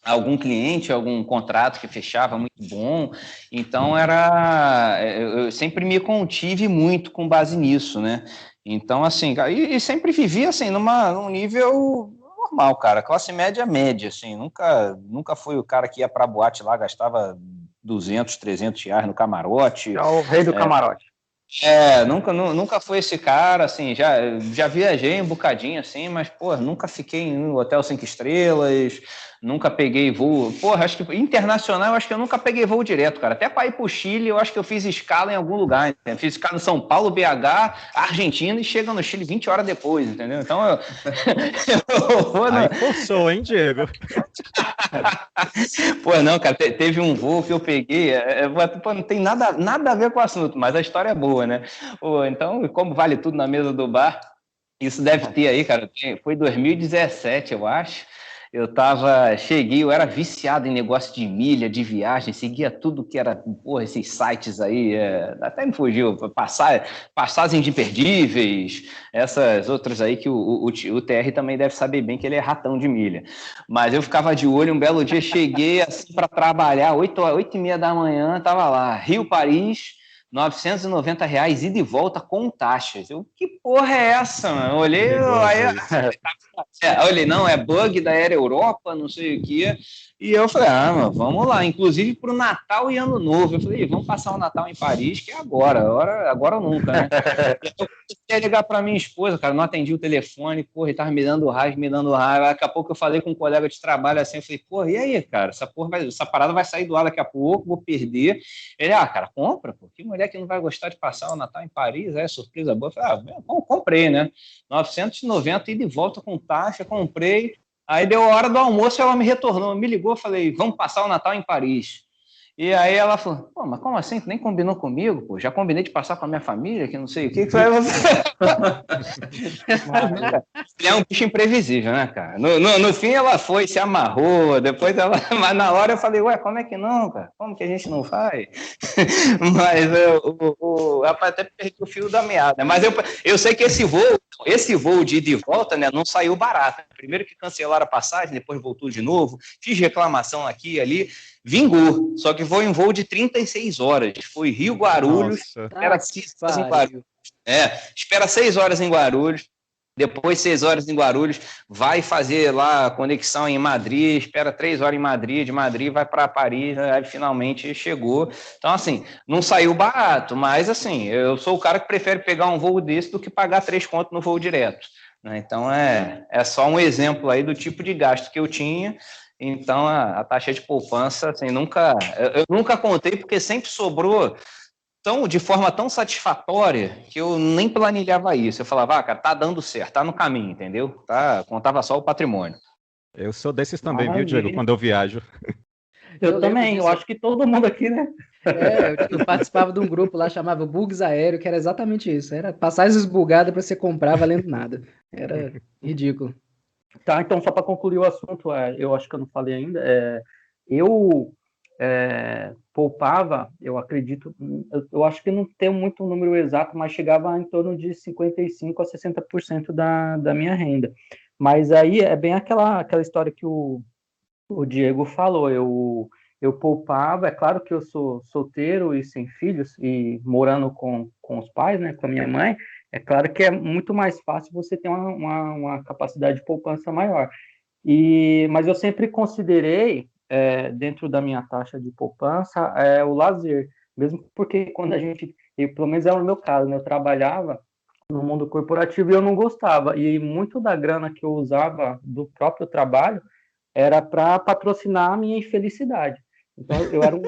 algum cliente, algum contrato que fechava muito bom, então eu sempre me contive muito com base nisso, né? Então, assim, e sempre vivi assim, num nível normal, cara, classe média, assim, nunca fui o cara que ia pra boate lá, gastava 200, 300 reais no camarote. É o rei do camarote. Nunca fui esse cara, assim, já viajei um bocadinho, assim, mas, pô, nunca fiquei em um hotel 5 estrelas, nunca peguei voo, porra, acho que internacional, eu acho que eu nunca peguei voo direto, cara, até para ir pro Chile, eu acho que eu fiz escala em algum lugar, entendeu? Fiz escala em São Paulo, BH, Argentina, e chega no Chile 20 horas depois, entendeu? Então, eu vou Aí forçou, hein, Diego? Pô, não, cara, teve um voo que eu peguei, pô, não tem nada a ver com o assunto, mas a história é boa, né? Pô, então, como vale tudo na mesa do bar, isso deve ter aí, cara, foi 2017, eu acho. Cheguei, eu era viciado em negócio de milha, de viagem, seguia tudo que era, porra, esses sites aí, até me fugiu, passagens imperdíveis, essas outras aí que o TR também deve saber bem que ele é ratão de milha. Mas eu ficava de olho, um belo dia cheguei assim para trabalhar, 8h30 da manhã, tava lá, Rio-Paris, R$ 990 ida e volta com taxas. Que porra é essa, mano? Eu olhei, olhei, não, é bug da Air Europa, não sei o que. E eu falei, mano, vamos lá. Inclusive pro Natal e Ano Novo. Eu falei, vamos passar o Natal em Paris, que é agora ou nunca, né? Eu comecei a ligar para minha esposa, cara, não atendi o telefone, porra, ele tava me dando raiva. Daqui a pouco eu falei com um colega de trabalho assim, eu falei, porra, e aí, cara, essa parada vai sair do ar daqui a pouco, vou perder. Ele, cara, compra, pô, que mulher que não vai gostar de passar o Natal em Paris, surpresa boa. Eu falei, comprei, né? 990 e de volta com taxa, comprei. Aí deu a hora do almoço, ela me retornou, me ligou, falei, vamos passar o Natal em Paris. E aí ela falou, pô, mas como assim? Tu nem combinou comigo, pô? Já combinei de passar com a minha família, que não sei o que. É um bicho imprevisível, né, cara? No fim ela foi, se amarrou, depois ela... Mas na hora eu falei, ué, como é que não, cara? Como que a gente não faz? Mas o rapaz até perdi o fio da meada. Mas eu sei que esse voo de ida e volta, né, não saiu barato. Primeiro que cancelaram a passagem, depois voltou de novo, fiz reclamação aqui e ali, vingou. Só que foi um voo de 36 horas. Foi Rio-Guarulhos, espera 6 horas em Guarulhos. Espera 6 horas em Guarulhos. Depois, 6 horas em Guarulhos, vai fazer lá a conexão em Madrid, espera 3 horas em Madrid, de Madrid vai para Paris, aí finalmente chegou. Então, assim, não saiu barato, mas, assim, eu sou o cara que prefere pegar um voo desse do que pagar 3 contos no voo direto, né? Então, é só um exemplo aí do tipo de gasto que eu tinha. Então, a taxa de poupança, assim, eu nunca contei, porque sempre sobrou de forma tão satisfatória que eu nem planilhava isso. Eu falava, cara, tá dando certo, tá no caminho, entendeu? Contava só o patrimônio. Eu sou desses também, viu, Diego, quando eu viajo. Eu também, eu acho que todo mundo aqui, né? Eu participava de um grupo lá, chamava Bugs Aéreo, que era exatamente isso. Era passagens bugadas para você comprar valendo nada. Era ridículo. Tá, então só para concluir o assunto, eu acho que eu não falei ainda, eu poupava, eu acredito, eu acho que não tenho muito um número exato, mas chegava em torno de 55% a 60% da minha renda. Mas aí é bem aquela história que o Diego falou, eu poupava, é claro que eu sou solteiro e sem filhos, e morando com os pais, né, com a minha mãe, é claro que é muito mais fácil você ter uma capacidade de poupança maior. Mas eu sempre considerei, dentro da minha taxa de poupança, o lazer. Mesmo porque quando a gente, pelo menos é o meu caso, né, eu trabalhava no mundo corporativo e eu não gostava. E muito da grana que eu usava do próprio trabalho era para patrocinar a minha infelicidade. Então eu era um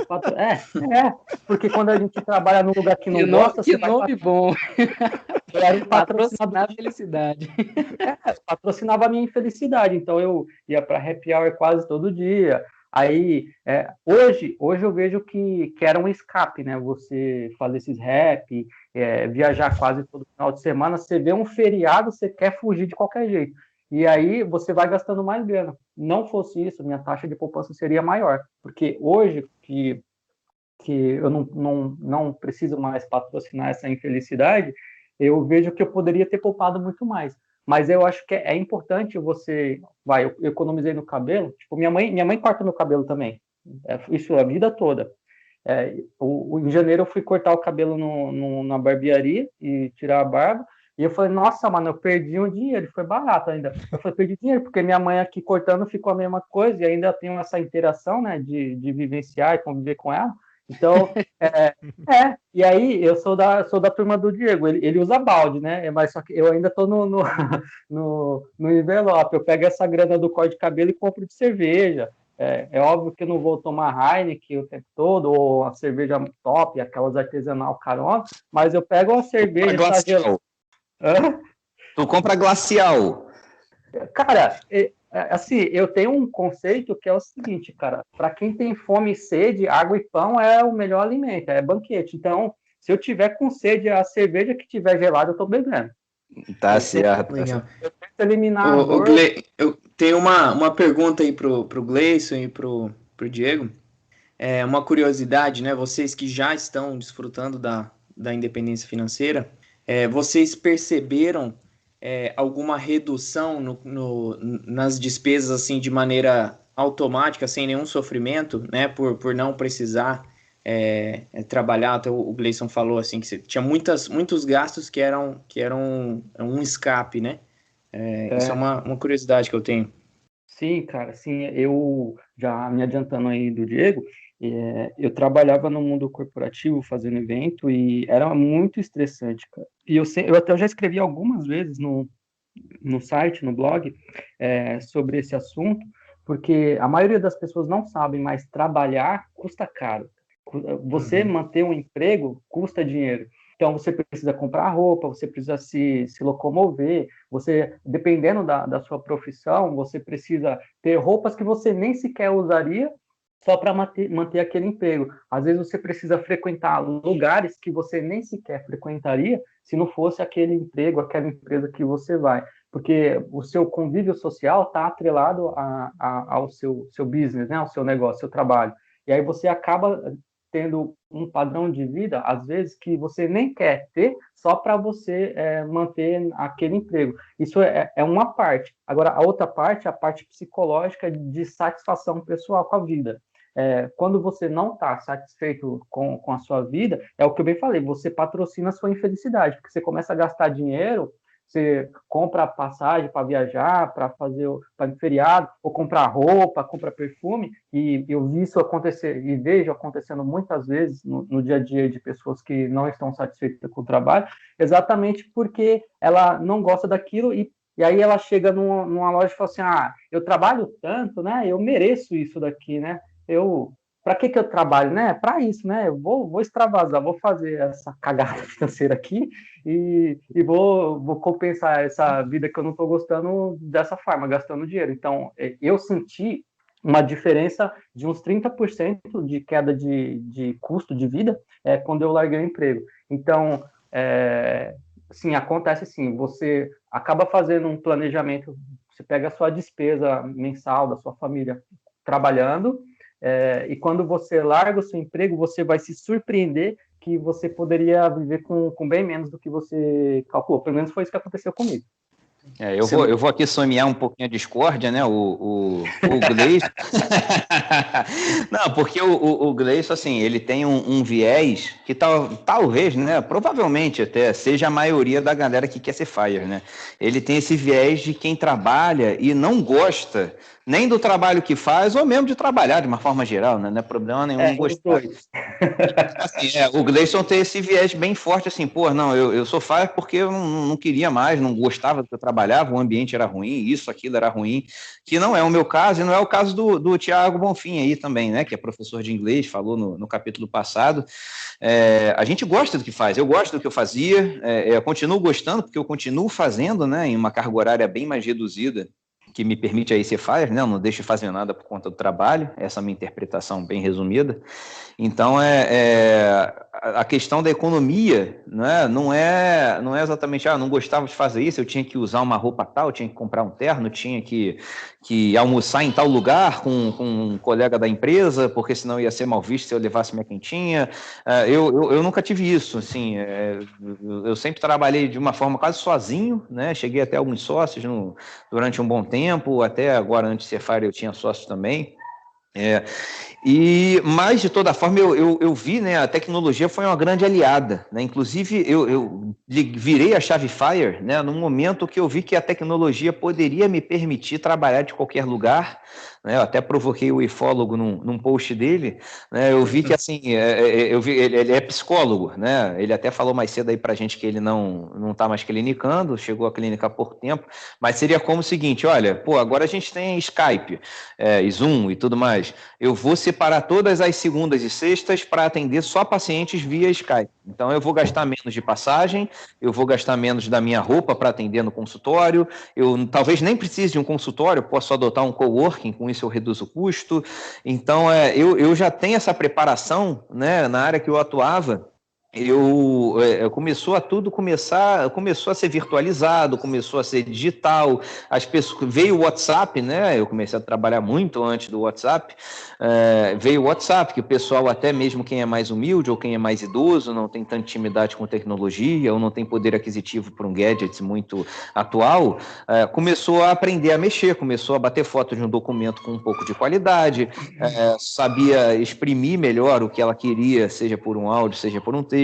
porque quando a gente trabalha num lugar que não gosta, que nome bom. Eu era um patrocinar a felicidade. Patrocinava a minha infelicidade. Então eu ia para happy hour quase todo dia. Aí hoje eu vejo que era um escape, né? Você fazer esses rap, viajar quase todo final de semana, você vê um feriado, você quer fugir de qualquer jeito. E aí você vai gastando mais grana. Não fosse isso, minha taxa de poupança seria maior. Porque hoje que eu não preciso mais patrocinar essa infelicidade, eu vejo que eu poderia ter poupado muito mais. Mas eu acho que é importante você... eu economizei no cabelo. Tipo, minha mãe corta meu cabelo também. Isso a vida toda. Em janeiro eu fui cortar o cabelo na barbearia e tirar a barba. E eu falei, nossa, mano, eu perdi um dinheiro, foi barato ainda. Eu falei, perdi dinheiro, porque minha mãe aqui cortando ficou a mesma coisa, e ainda tenho essa interação, né, de vivenciar e conviver com ela. Então, e aí eu sou da turma do Diego, ele usa balde, né? Mas só que eu ainda tô no envelope. Eu pego essa grana do corte de cabelo e compro de cerveja. É óbvio que eu não vou tomar Heineken o tempo todo, ou a cerveja top, aquelas artesanal carona, mas eu pego a cerveja, tá gelada. Tu compra glacial. Cara, assim, eu tenho um conceito que é o seguinte, cara, para quem tem fome e sede, água e pão é o melhor alimento, é banquete. Então, se eu tiver com sede, a cerveja que tiver gelada, eu tô bebendo. Tá certo. Legal. Eu tento eliminar a dor. Eu tenho uma pergunta aí pro Gleison e pro Diego. Uma curiosidade, né? Vocês que já estão desfrutando da independência financeira, vocês perceberam alguma redução nas despesas assim de maneira automática, sem nenhum sofrimento, né? Por não precisar trabalhar? Até o Gleison falou assim que você tinha muitos gastos que eram um escape, né? Isso é uma curiosidade que eu tenho. Sim, cara, sim, eu já me adiantando aí do Diego, eu trabalhava no mundo corporativo fazendo evento e era muito estressante, cara. E eu até já escrevi algumas vezes no site, no blog, sobre esse assunto, porque a maioria das pessoas não sabem, mas trabalhar custa caro. Você manter um emprego custa dinheiro. Então, você precisa comprar roupa, você precisa se locomover, dependendo da sua profissão, você precisa ter roupas que você nem sequer usaria só para manter aquele emprego. Às vezes, você precisa frequentar lugares que você nem sequer frequentaria se não fosse aquele emprego, aquela empresa que você vai. Porque o seu convívio social está atrelado ao seu business, né? Ao seu negócio, ao seu trabalho. E aí você acaba tendo um padrão de vida, às vezes, que você nem quer ter, só para você manter aquele emprego. Isso é uma parte. Agora, a outra parte é a parte psicológica de satisfação pessoal com a vida. Quando você não está satisfeito com a sua vida, é o que eu bem falei, você patrocina a sua infelicidade, porque você começa a gastar dinheiro, você compra passagem para viajar, para fazer para feriado, ou comprar roupa, comprar perfume, e eu vi isso acontecer, e vejo acontecendo muitas vezes no dia a dia de pessoas que não estão satisfeitas com o trabalho, exatamente porque ela não gosta daquilo e aí ela chega numa loja e fala assim, eu trabalho tanto, né? Eu mereço isso daqui, né? Para que eu trabalho, né? Para isso, né? Eu vou extravasar, vou fazer essa cagada financeira aqui e vou compensar essa vida que eu não estou gostando dessa forma, gastando dinheiro. Então, eu senti uma diferença de uns 30% de queda de custo de vida quando eu larguei o emprego. Então, sim, acontece assim, você acaba fazendo um planejamento, você pega a sua despesa mensal da sua família trabalhando, e quando você larga o seu emprego, você vai se surpreender que você poderia viver com bem menos do que você calculou. Pelo menos foi isso que aconteceu comigo. Eu vou aqui somear um pouquinho a discórdia, né? O Gleison. Não, porque o Gleison, assim, ele tem um viés que talvez, né? Provavelmente até seja a maioria da galera que quer ser fire, né? Ele tem esse viés de quem trabalha e não gosta nem do trabalho que faz, ou mesmo de trabalhar de uma forma geral, né? Não é problema nenhum gostar. Assim, o Gleison tem esse viés bem forte, assim, não, eu sou fire porque eu não queria mais, não gostava do que eu trabalhava, o ambiente era ruim, aquilo era ruim, que não é o meu caso, e não é o caso do Thiago Bonfim aí também, né, que é professor de inglês, falou no capítulo passado. A gente gosta do que faz, eu gosto do que eu fazia, eu continuo gostando, porque eu continuo fazendo, né, em uma carga horária bem mais reduzida, que me permite aí ser fire, né? Eu não deixo de fazer nada por conta do trabalho, essa é a minha interpretação bem resumida. Então, a questão da economia, né? Não é exatamente, não gostava de fazer isso, eu tinha que usar uma roupa tal, tinha que comprar um terno, tinha que almoçar em tal lugar com um colega da empresa, porque senão ia ser mal visto se eu levasse minha quentinha. Eu nunca tive isso, assim, eu sempre trabalhei de uma forma quase sozinho, né? Cheguei até alguns sócios durante um bom tempo, até agora antes de ser fire eu tinha sócios também. Mas, de toda forma, eu vi, né, a tecnologia foi uma grande aliada, né? Inclusive, eu virei a chave FIRE, né, no momento que eu vi que a tecnologia poderia me permitir trabalhar de qualquer lugar, né? Eu até provoquei o ifólogo num post dele, né? Eu vi que, assim, ele é psicólogo, né? Ele até falou mais cedo aí pra gente que ele não tá mais clinicando, chegou a clinicar há pouco tempo, mas seria como o seguinte, olha, pô, agora a gente tem Skype, e Zoom e tudo mais, eu vou separar todas as segundas e sextas para atender só pacientes via Skype. Então, eu vou gastar menos de passagem, eu vou gastar menos da minha roupa para atender no consultório, eu talvez nem precise de um consultório, posso adotar um coworking, com isso eu reduzo o custo. Então, eu já tenho essa preparação, né, na área que eu atuava. Começou a ser virtualizado, começou a ser digital, as pessoas, veio o WhatsApp, né? Eu comecei a trabalhar muito antes do WhatsApp, veio o WhatsApp, que o pessoal, até mesmo quem é mais humilde ou quem é mais idoso, não tem tanta intimidade com tecnologia ou não tem poder aquisitivo para um gadget muito atual, começou a aprender a mexer, começou a bater foto de um documento com um pouco de qualidade, sabia exprimir melhor o que ela queria, seja por um áudio, seja por um texto.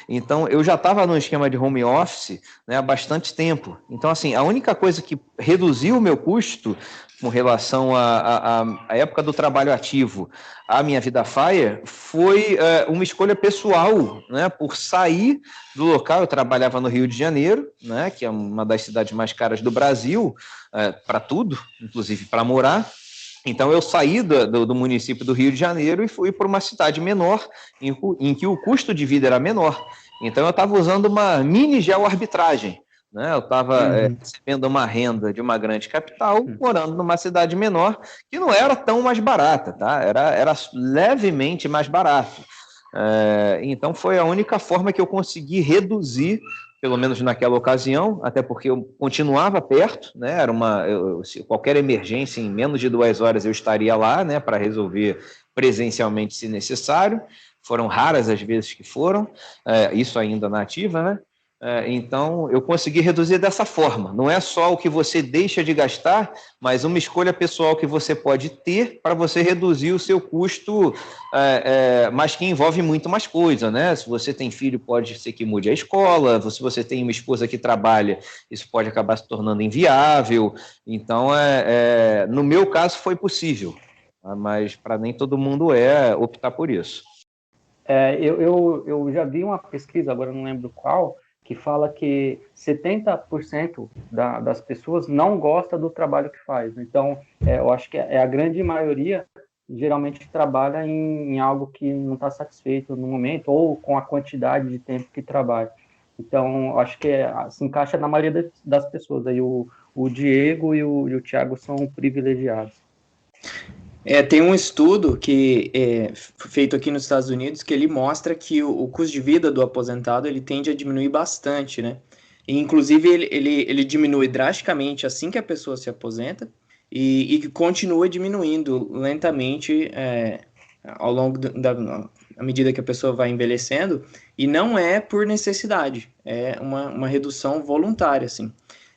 Então, eu já estava no esquema de home office, né, há bastante tempo. Então, assim, a única coisa que reduziu o meu custo com relação à época do trabalho ativo, à minha vida FIRE, foi uma escolha pessoal, né, por sair do local. Eu trabalhava no Rio de Janeiro, né, que é uma das cidades mais caras do Brasil, para tudo, inclusive para morar. Então, eu saí do município do Rio de Janeiro e fui para uma cidade menor, em que o custo de vida era menor. Então, eu estava usando uma mini geoarbitragem, né? Eu estava recebendo uma renda de uma grande capital, morando numa cidade menor, que não era tão mais barata, tá? Era levemente mais barato. Então, foi a única forma que eu consegui reduzir, pelo menos naquela ocasião, até porque eu continuava perto, né? Qualquer emergência, em menos de 2 horas eu estaria lá, né, para resolver presencialmente se necessário. Foram raras as vezes que foram, isso ainda na ativa, né? Então, eu consegui reduzir dessa forma. Não é só o que você deixa de gastar, mas uma escolha pessoal que você pode ter para você reduzir o seu custo, mas que envolve muito mais coisa, né? Se você tem filho, pode ser que mude a escola. Se você tem uma esposa que trabalha, isso pode acabar se tornando inviável. Então, no meu caso, foi possível, mas para nem todo mundo optar por isso. Eu já vi uma pesquisa, agora não lembro qual, que fala que 70% das pessoas não gosta do trabalho que faz. Então, eu acho que a grande maioria geralmente trabalha em algo que não está satisfeito no momento ou com a quantidade de tempo que trabalha. Então, eu acho que se encaixa na maioria das pessoas. Aí o Diego e o Thiago são privilegiados. Tem um estudo que é feito aqui nos Estados Unidos que ele mostra que o custo de vida do aposentado ele tende a diminuir bastante, né? E, inclusive, ele diminui drasticamente assim que a pessoa se aposenta e continua diminuindo lentamente ao longo à medida que a pessoa vai envelhecendo, e não é por necessidade, é uma redução voluntária, assim.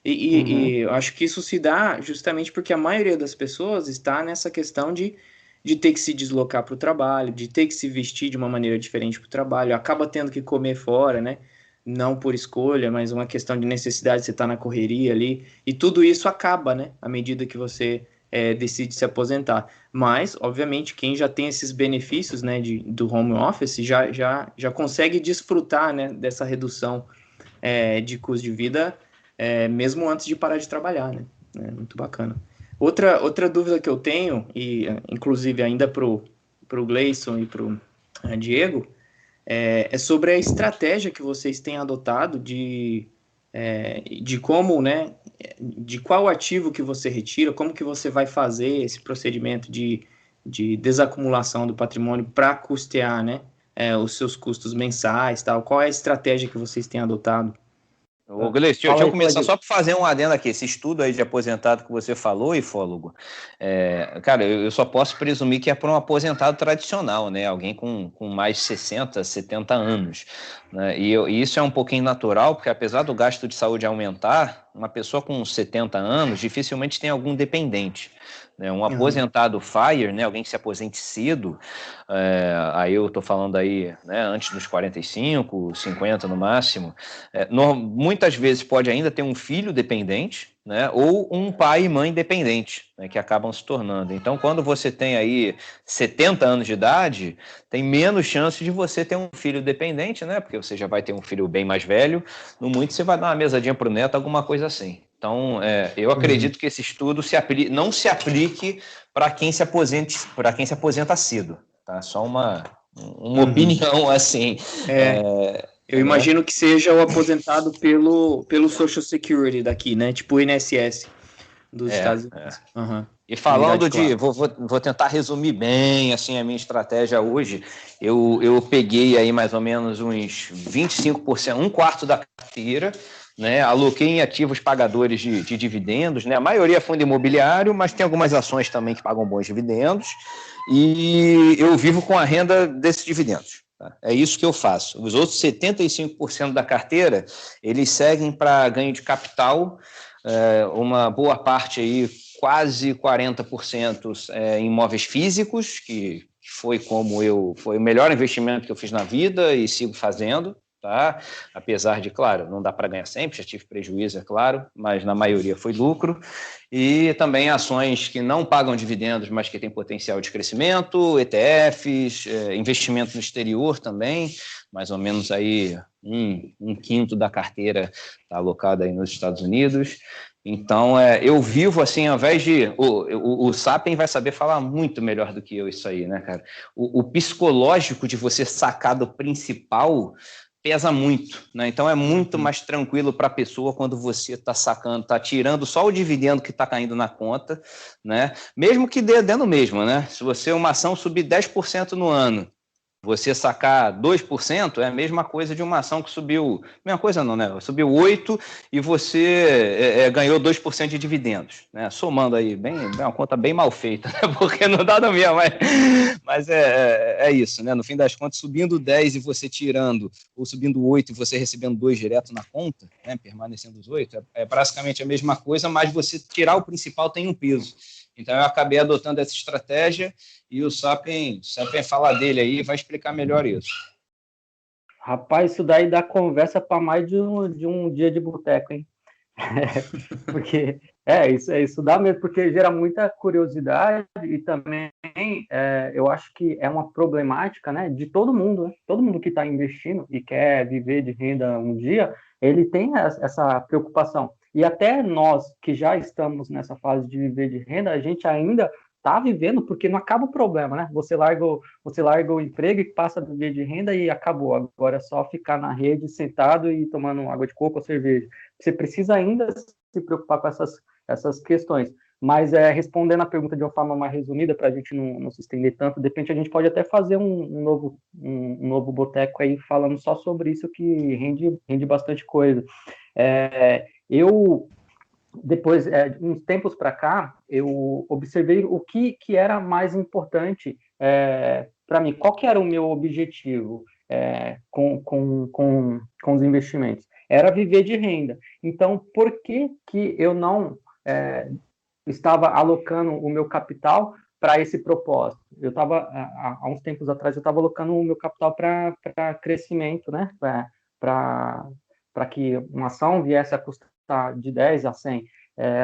E eu acho que isso se dá justamente porque a maioria das pessoas está nessa questão de ter que se deslocar para o trabalho, de ter que se vestir de uma maneira diferente para o trabalho, acaba tendo que comer fora, né? Não por escolha, mas uma questão de necessidade, você está na correria ali, e tudo isso acaba, né? À medida que você decide se aposentar. Mas, obviamente, quem já tem esses benefícios, né, do home office já consegue desfrutar, né, dessa redução de custo de vida mesmo antes de parar de trabalhar, né? Muito bacana. Outra dúvida que eu tenho, e inclusive ainda pro Gleison e pro Diego, é sobre a estratégia que vocês têm adotado de como, né, de qual ativo que você retira, como que você vai fazer esse procedimento de desacumulação do patrimônio para custear, né, os seus custos mensais, tal. Qual é a estratégia que vocês têm adotado? Ô, Gleice, deixa eu começar só para fazer um adendo aqui. Esse estudo aí de aposentado que você falou, ifólogo, cara, eu só posso presumir que é para um aposentado tradicional, né? Alguém com mais de 60, 70 anos. Né? E isso é um pouquinho natural, porque apesar do gasto de saúde aumentar, uma pessoa com 70 anos dificilmente tem algum dependente. Né? Um aposentado FIRE, né, alguém que se aposente cedo, aí eu estou falando aí, né, antes dos 45, 50 no máximo, muitas vezes pode ainda ter um filho dependente, né, ou um pai e mãe dependente, né, que acabam se tornando. Então, quando você tem aí 70 anos de idade, tem menos chance de você ter um filho dependente, né, porque você já vai ter um filho bem mais velho, no muito você vai dar uma mesadinha para o neto, alguma coisa assim. Então, eu acredito que esse estudo não se aplique para quem se aposenta cedo, tá? Só uma opinião assim. Eu imagino que seja o aposentado pelo Social Security daqui, né? Tipo o INSS dos Estados Unidos. E falando vou tentar resumir bem assim a minha estratégia hoje. Eu peguei aí mais ou menos uns 25%, um quarto da carteira, né, aloquei em ativos pagadores de dividendos, né, a maioria é fundo imobiliário, mas tem algumas ações também que pagam bons dividendos, e eu vivo com a renda desses dividendos. Tá? É isso que eu faço. Os outros 75% da carteira, eles seguem para ganho de capital, uma boa parte aí, quase 40% em imóveis físicos, que foi o melhor investimento que eu fiz na vida e sigo fazendo. Tá? Apesar de, claro, não dá para ganhar sempre, já tive prejuízo, é claro, mas na maioria foi lucro. E também ações que não pagam dividendos, mas que têm potencial de crescimento, ETFs, investimento no exterior também, mais ou menos aí um quinto da carteira está alocada aí nos Estados Unidos. Então, eu vivo assim, ao invés de... O Sapien vai saber falar muito melhor do que eu isso aí, né, cara? O psicológico de você sacar do principal pesa muito, né? Então é muito mais tranquilo para a pessoa quando você está sacando, está tirando só o dividendo que está caindo na conta, né? Mesmo que dê no mesmo, né? Se você uma ação subir 10% no ano, você sacar 2% é a mesma coisa de uma ação que subiu... Mesma coisa não, né? Subiu 8% e você ganhou 2% de dividendos. Né? Somando aí, uma conta bem mal feita, né? Porque não dá no mesmo, mas é isso, né? No fim das contas, subindo 10 e você tirando, ou subindo 8 e você recebendo 2 direto na conta, né? Permanecendo os 8, é basicamente a mesma coisa, mas você tirar o principal tem um peso. Então, eu acabei adotando essa estratégia e o Sapien fala dele aí e vai explicar melhor isso. Rapaz, isso daí dá conversa para mais de um dia de boteco, hein? Porque isso dá mesmo, porque gera muita curiosidade e também eu acho que é uma problemática, né, de todo mundo, né? Todo mundo que está investindo e quer viver de renda um dia, ele tem essa preocupação. E até nós que já estamos nessa fase de viver de renda, a gente ainda está vivendo porque não acaba o problema, né? Você larga o emprego e passa a viver de renda e acabou. Agora é só ficar na rede sentado e tomando água de coco ou cerveja. Você precisa ainda se preocupar com essas questões. Mas respondendo a pergunta de uma forma mais resumida, para a gente não se estender tanto, de repente a gente pode até fazer um novo boteco aí falando só sobre isso, que rende bastante coisa. Eu, depois, uns tempos para cá, eu observei o que era mais importante para mim. Qual que era o meu objetivo com os investimentos? Era viver de renda. Então, por que eu não estava alocando o meu capital para esse propósito? Eu estava, há uns tempos atrás, eu estava alocando o meu capital para crescimento, né? Para que uma ação viesse a custar de 10 a 100.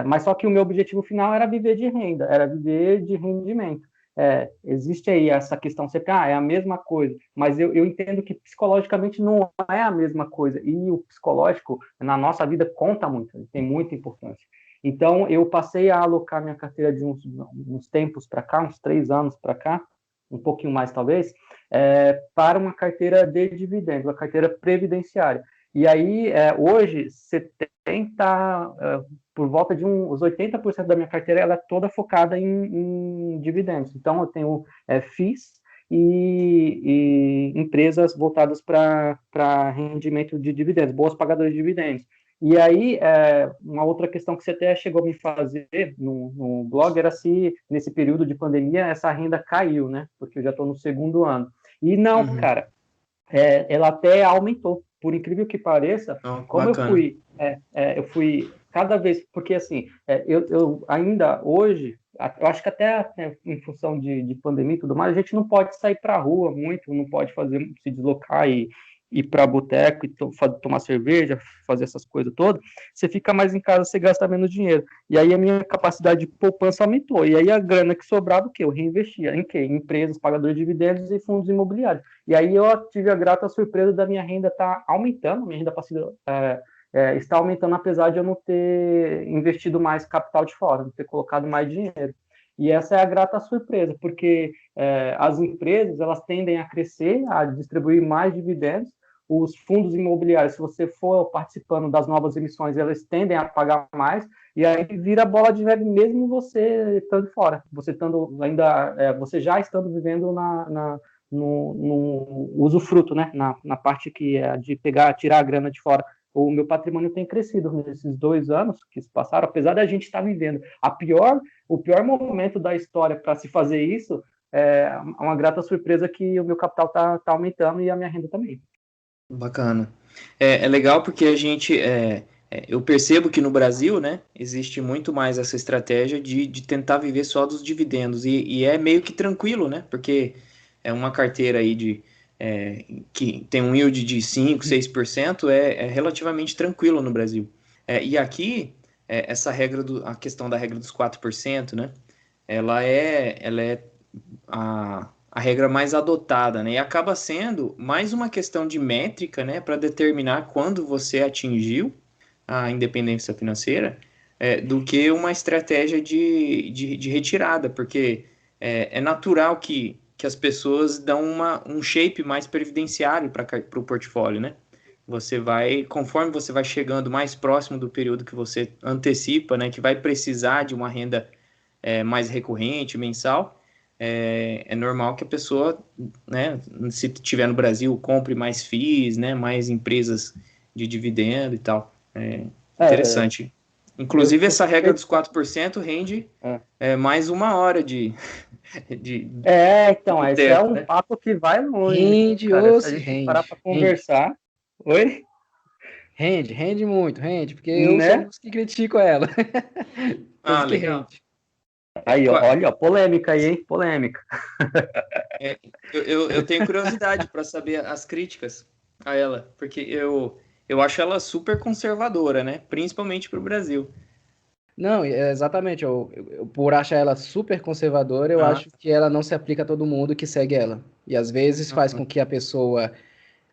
Mas só que o meu objetivo final era viver de renda, era viver de rendimento. Existe aí essa questão sempre, é a mesma coisa, mas eu entendo que psicologicamente não é a mesma coisa, e o psicológico na nossa vida conta muito, tem muita importância. Então, eu passei a alocar minha carteira de uns tempos para cá, uns 3 anos para cá, um pouquinho mais talvez, para uma carteira de dividendos, uma carteira previdenciária. E aí, hoje, por volta de uns 80% da minha carteira, ela é toda focada em dividendos. Então, eu tenho FIIs e empresas voltadas para rendimento de dividendos, boas pagadoras de dividendos. E aí, uma outra questão que você até chegou a me fazer no blog era se, nesse período de pandemia, essa renda caiu, né? Porque eu já estou no 2º ano. E não, cara, ela até aumentou. Por incrível que pareça, como bacana. eu fui cada vez, porque assim, eu ainda hoje, eu acho que até em função de pandemia e tudo mais, a gente não pode sair para a rua muito, não pode se deslocar e ir para boteco e tomar cerveja, fazer essas coisas todas, você fica mais em casa, você gasta menos dinheiro. E aí a minha capacidade de poupança aumentou. E aí a grana que sobrava, o quê? Eu reinvestia em quê? Em empresas, pagadores de dividendos e fundos imobiliários. E aí eu tive a grata surpresa da minha renda estar aumentando, minha renda passiva está aumentando, apesar de eu não ter investido mais capital de fora, não ter colocado mais dinheiro. E essa é a grata surpresa, porque as empresas elas tendem a crescer, a distribuir mais dividendos. Os fundos imobiliários, se você for participando das novas emissões, elas tendem a pagar mais, e aí vira bola de neve mesmo você estando fora, você estando ainda, você já estando vivendo no usufruto, né? Na parte que é de tirar a grana de fora. O meu patrimônio tem crescido nesses 2 anos que se passaram, apesar da gente estar vivendo o pior momento da história para se fazer isso. É uma grata surpresa que o meu capital tá aumentando e a minha renda também. Bacana. É legal porque eu percebo que no Brasil, né, existe muito mais essa estratégia de tentar viver só dos dividendos, e é meio que tranquilo, né, porque é uma carteira aí que tem um yield de 5, 6%, é relativamente tranquilo no Brasil. E aqui, a questão da regra dos 4%, né, ela é a regra mais adotada, né? E acaba sendo mais uma questão de métrica, né, para determinar quando você atingiu a independência financeira, do que uma estratégia de retirada, porque é natural que as pessoas dão um shape mais previdenciário para o portfólio, né? Conforme você vai chegando mais próximo do período que você antecipa, né, que vai precisar de uma renda mais recorrente, mensal, é normal que a pessoa, né, se estiver no Brasil, compre mais FIIs, né, mais empresas de dividendo e tal. Interessante. Inclusive, essa regra dos 4% rende mais 1 hora de então, esse tempo, é um né? papo que vai longe, Rende, cara. ou Se a se gente rende. parar para conversar... Oi? Rende muito, rende, porque eu sou um Né? dos que critico ela. Coisa que Legal. rende. Aí, olha, polêmica aí, hein? Polêmica. Eu tenho curiosidade para saber as críticas a ela, porque eu acho ela super conservadora, né? Principalmente para o Brasil. Não, exatamente. Por achar ela super conservadora, eu acho que ela não se aplica a todo mundo que segue ela. E às vezes faz com que a pessoa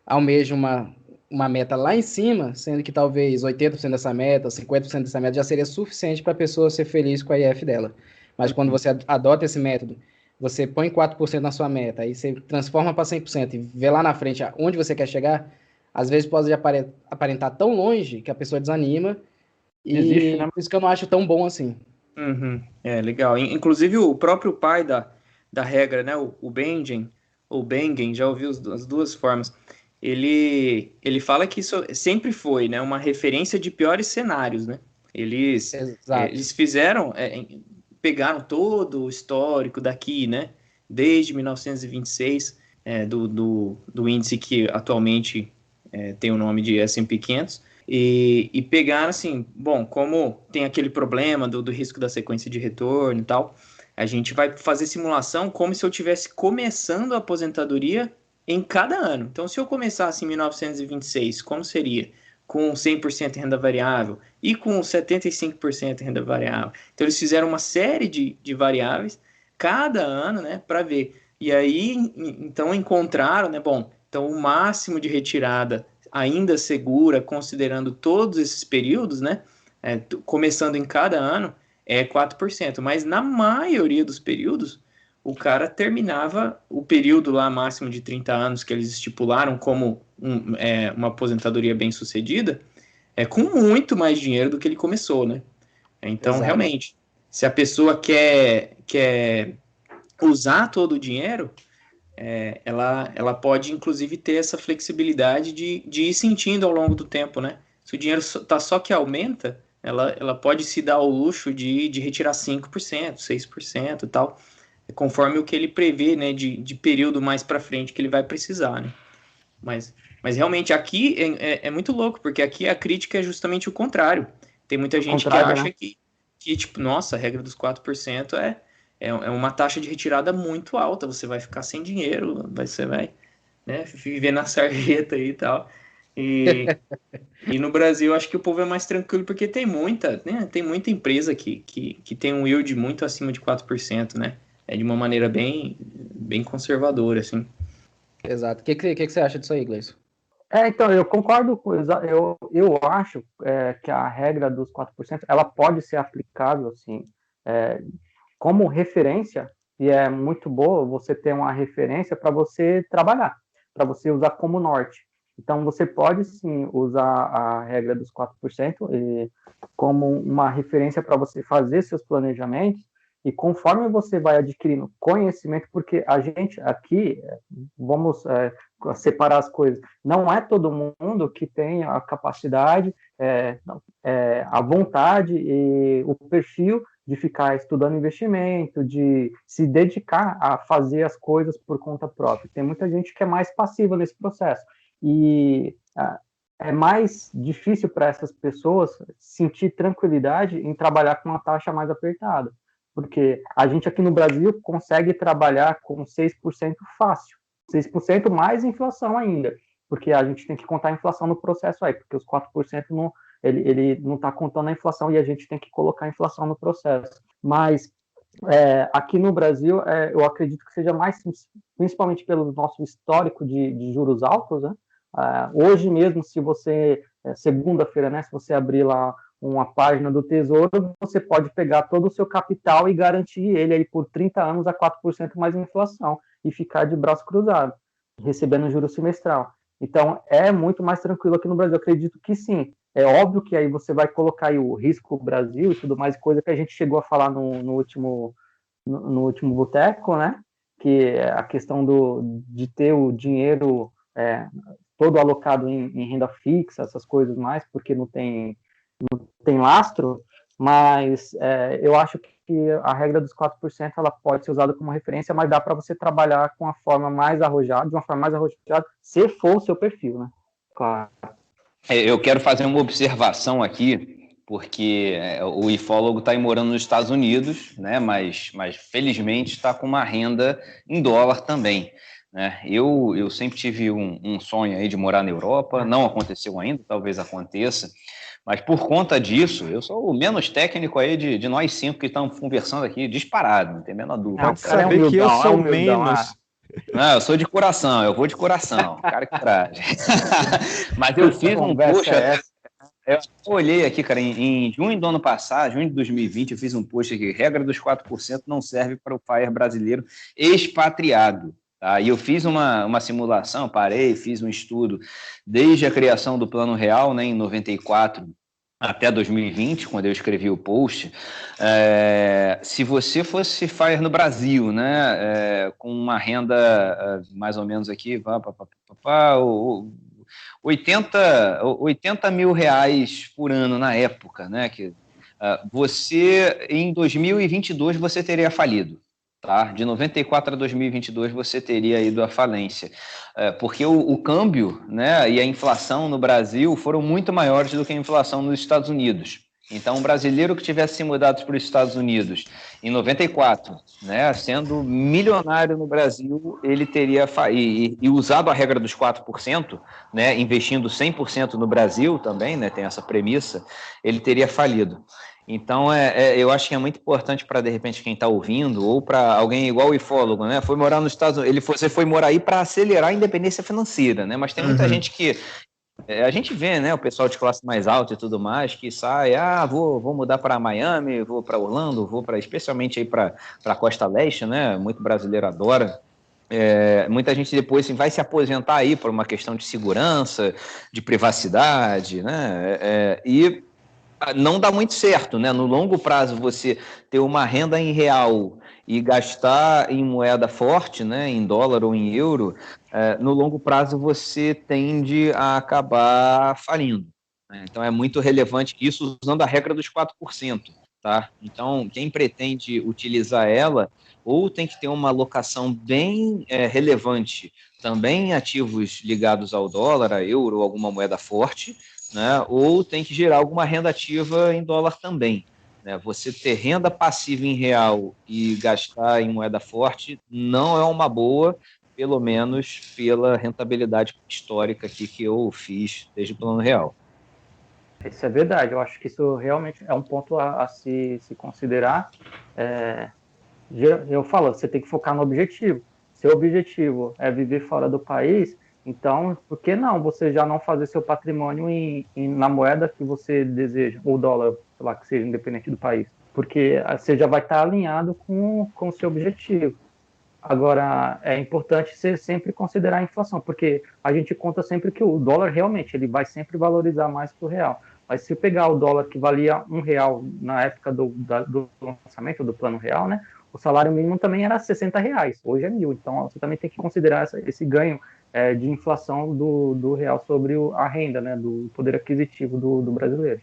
almeje uma meta lá em cima, sendo que talvez 80% dessa meta, 50% dessa meta já seria suficiente para a pessoa ser feliz com a IF dela. Mas quando você adota esse método, você põe 4% na sua meta, aí você transforma para 100% e vê lá na frente onde você quer chegar, às vezes pode aparentar tão longe que a pessoa desanima, Existe, e né? por isso que eu não acho tão bom assim. Legal. Inclusive, o próprio pai da regra, né, o Benjamin, ou Bengen, já ouviu as duas formas, ele fala que isso sempre foi, né, uma referência de piores cenários, né? Eles fizeram, pegaram todo o histórico daqui, né, desde 1926, do índice que atualmente tem o nome de S&P 500, e pegaram assim, bom, como tem aquele problema do risco da sequência de retorno e tal, a gente vai fazer simulação como se eu estivesse começando a aposentadoria em cada ano. Então, se eu começasse em 1926, como seria? Com 100% de renda variável e com 75% de renda variável. Então, eles fizeram uma série de variáveis cada ano, né, para ver. E aí, então, encontraram, né, bom, então o máximo de retirada ainda segura, considerando todos esses períodos, né, começando em cada ano, é 4%. Mas na maioria dos períodos, o cara terminava o período lá máximo de 30 anos que eles estipularam como uma aposentadoria bem sucedida, com muito mais dinheiro do que ele começou, né? Então, realmente, se a pessoa quer usar todo o dinheiro, ela pode, inclusive, ter essa flexibilidade de ir sentindo ao longo do tempo, né? Se o dinheiro tá só que aumenta, ela pode se dar ao luxo de retirar 5%, 6% e tal, conforme o que ele prevê, né, de período mais para frente que ele vai precisar, né? Mas realmente aqui é muito louco, porque aqui a crítica é justamente o contrário. Tem muita gente que acha, né, que, tipo, nossa, a regra dos 4% é uma taxa de retirada muito alta, você vai ficar sem dinheiro, você vai, né, viver na sarjeta aí e tal. E no Brasil, acho que o povo é mais tranquilo, porque tem muita, né, tem muita empresa que tem um yield muito acima de 4%, né? É de uma maneira bem conservadora, assim. Exato. O que você acha disso aí, Gleison? Então, eu concordo com eu acho que a regra dos 4% ela pode ser aplicável, assim, como referência, e é muito boa você ter uma referência para você trabalhar, para você usar como norte. Então, você pode, sim, usar a regra dos 4% como uma referência para você fazer seus planejamentos, e conforme você vai adquirindo conhecimento, porque a gente aqui, vamos separar as coisas, não é todo mundo que tem a capacidade, a vontade e o perfil de ficar estudando investimento, de se dedicar a fazer as coisas por conta própria. Tem muita gente que é mais passiva nesse processo. E é mais difícil para essas pessoas sentir tranquilidade em trabalhar com uma taxa mais apertada. Porque a gente aqui no Brasil consegue trabalhar com 6% fácil. 6% mais inflação ainda. Porque a gente tem que contar a inflação no processo aí, porque os 4% não, ele não está contando a inflação e a gente tem que colocar a inflação no processo. Mas aqui no Brasil, eu acredito que seja mais simples, principalmente pelo nosso histórico de juros altos, né? Hoje mesmo, se você, segunda-feira, né, se você abrir lá uma página do Tesouro, você pode pegar todo o seu capital e garantir ele aí por 30 anos a 4% mais inflação e ficar de braço cruzado, recebendo juros semestral. Então, é muito mais tranquilo aqui no Brasil. Eu acredito que sim. É óbvio que aí você vai colocar aí o risco Brasil e tudo mais, coisa que a gente chegou a falar no último boteco, né? Que é a questão de ter o dinheiro todo alocado em renda fixa, essas coisas mais, porque não tem lastro, mas eu acho que a regra dos 4% ela pode ser usada como referência, mas dá para você trabalhar com uma forma mais arrojada, de uma forma mais arrojada, se for o seu perfil, né? Claro. Eu quero fazer uma observação aqui, porque o ifólogo está morando nos Estados Unidos, né? Mas felizmente está com uma renda em dólar também. Né? Eu sempre tive um sonho aí de morar na Europa, não aconteceu ainda, talvez aconteça, mas por conta disso, eu sou o menos técnico aí de nós 5 que estamos conversando aqui, disparado, não tem a menor dúvida. Pode saber que eu sou menos. Não, eu sou de coração, eu vou de coração, cara que coragem. Mas eu fiz um post, eu olhei aqui, cara, em junho do ano passado, junho de 2020, eu fiz um post aqui, regra dos 4% não serve para o FIRE brasileiro expatriado. Tá? E eu fiz uma simulação, parei, fiz um estudo desde a criação do Plano Real, né, em 94 até 2020, quando eu escrevi o post. Se você fosse FIRE no Brasil, né, com uma renda mais ou menos aqui, 80 mil reais por ano na época, né, você, em 2022, você teria falido. Tá? De 94 a 2022 você teria ido à falência, porque o câmbio, né, e a inflação no Brasil foram muito maiores do que a inflação nos Estados Unidos. Então, um brasileiro que tivesse se mudado para os Estados Unidos em 94, né, sendo milionário no Brasil, ele teria e usado a regra dos 4%, né, investindo 100% no Brasil também, né, tem essa premissa, ele teria falido. Então, eu acho que é muito importante para, de repente, quem está ouvindo, ou para alguém igual o ifólogo, né? Foi morar nos Estados Unidos, você foi morar aí para acelerar a independência financeira, né? Mas tem muita gente que... a gente vê, né, o pessoal de classe mais alta e tudo mais, que sai, vou mudar para Miami, vou para Orlando, vou para, especialmente aí para a Costa Leste, né? Muito brasileiro adora. Muita gente depois assim, vai se aposentar aí por uma questão de segurança, de privacidade, né? E não dá muito certo, né? No longo prazo, você ter uma renda em real e gastar em moeda forte, né? Em dólar ou em euro, no longo prazo você tende a acabar falindo. Né? Então, é muito relevante isso usando a regra dos 4%. Tá? Então, quem pretende utilizar ela, ou tem que ter uma alocação bem relevante também em ativos ligados ao dólar, a euro ou alguma moeda forte, né? Ou tem que gerar alguma renda ativa em dólar também. Né? Você ter renda passiva em real e gastar em moeda forte não é uma boa, pelo menos pela rentabilidade histórica aqui que eu fiz desde o plano real. Isso é verdade, eu acho que isso realmente é um ponto a se considerar. Eu falo, você tem que focar no objetivo. Seu objetivo é viver fora do país, então por que não você já não fazer seu patrimônio na moeda que você deseja, ou dólar, sei lá, que seja independente do país? Porque você já vai estar alinhado com o seu objetivo. Agora, é importante você sempre considerar a inflação, porque a gente conta sempre que o dólar realmente ele vai sempre valorizar mais que o real. Mas se eu pegar o dólar que valia R$ 1 na época do lançamento do plano real, né, o salário mínimo também era R$ 60, hoje é 1.000. Então, você também tem que considerar esse ganho de inflação do real sobre a renda, né, do poder aquisitivo do brasileiro.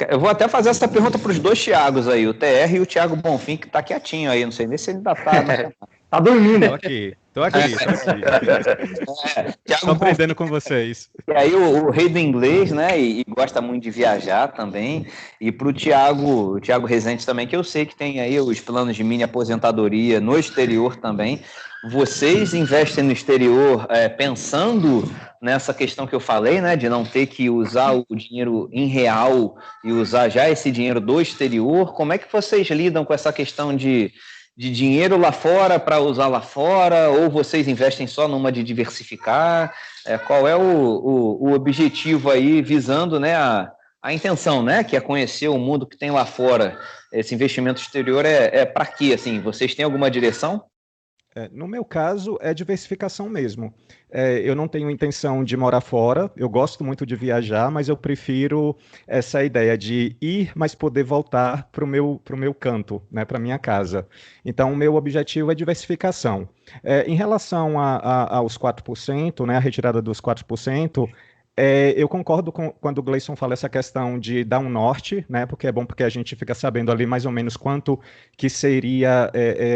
Eu vou até fazer essa pergunta para os dois Thiagos aí, o TR e o Thiago Bonfim, que está quietinho aí, não sei nem se ele ainda está... Tá dormindo. Tô aqui. Tô aprendendo com vocês. E aí o rei do inglês, né, e gosta muito de viajar também, e para o Thiago Rezende também, que eu sei que tem aí os planos de mini aposentadoria no exterior também. Vocês investem no exterior pensando nessa questão que eu falei, né, de não ter que usar o dinheiro em real e usar já esse dinheiro do exterior? Como é que vocês lidam com essa questão de dinheiro lá fora para usar lá fora, ou vocês investem só numa de diversificar? Qual é o objetivo aí visando, né, a intenção, né, que é conhecer o mundo que tem lá fora? Esse investimento exterior para quê? Assim, vocês têm alguma direção? No meu caso, é diversificação mesmo. Eu não tenho intenção de morar fora, eu gosto muito de viajar, mas eu prefiro essa ideia de ir, mas poder voltar para o meu canto, né, para a minha casa. Então, o meu objetivo é diversificação. Em relação aos 4%, né, a retirada dos 4%, eu concordo quando o Gleison fala essa questão de dar um norte, né? Porque é bom porque a gente fica sabendo ali mais ou menos quanto que seria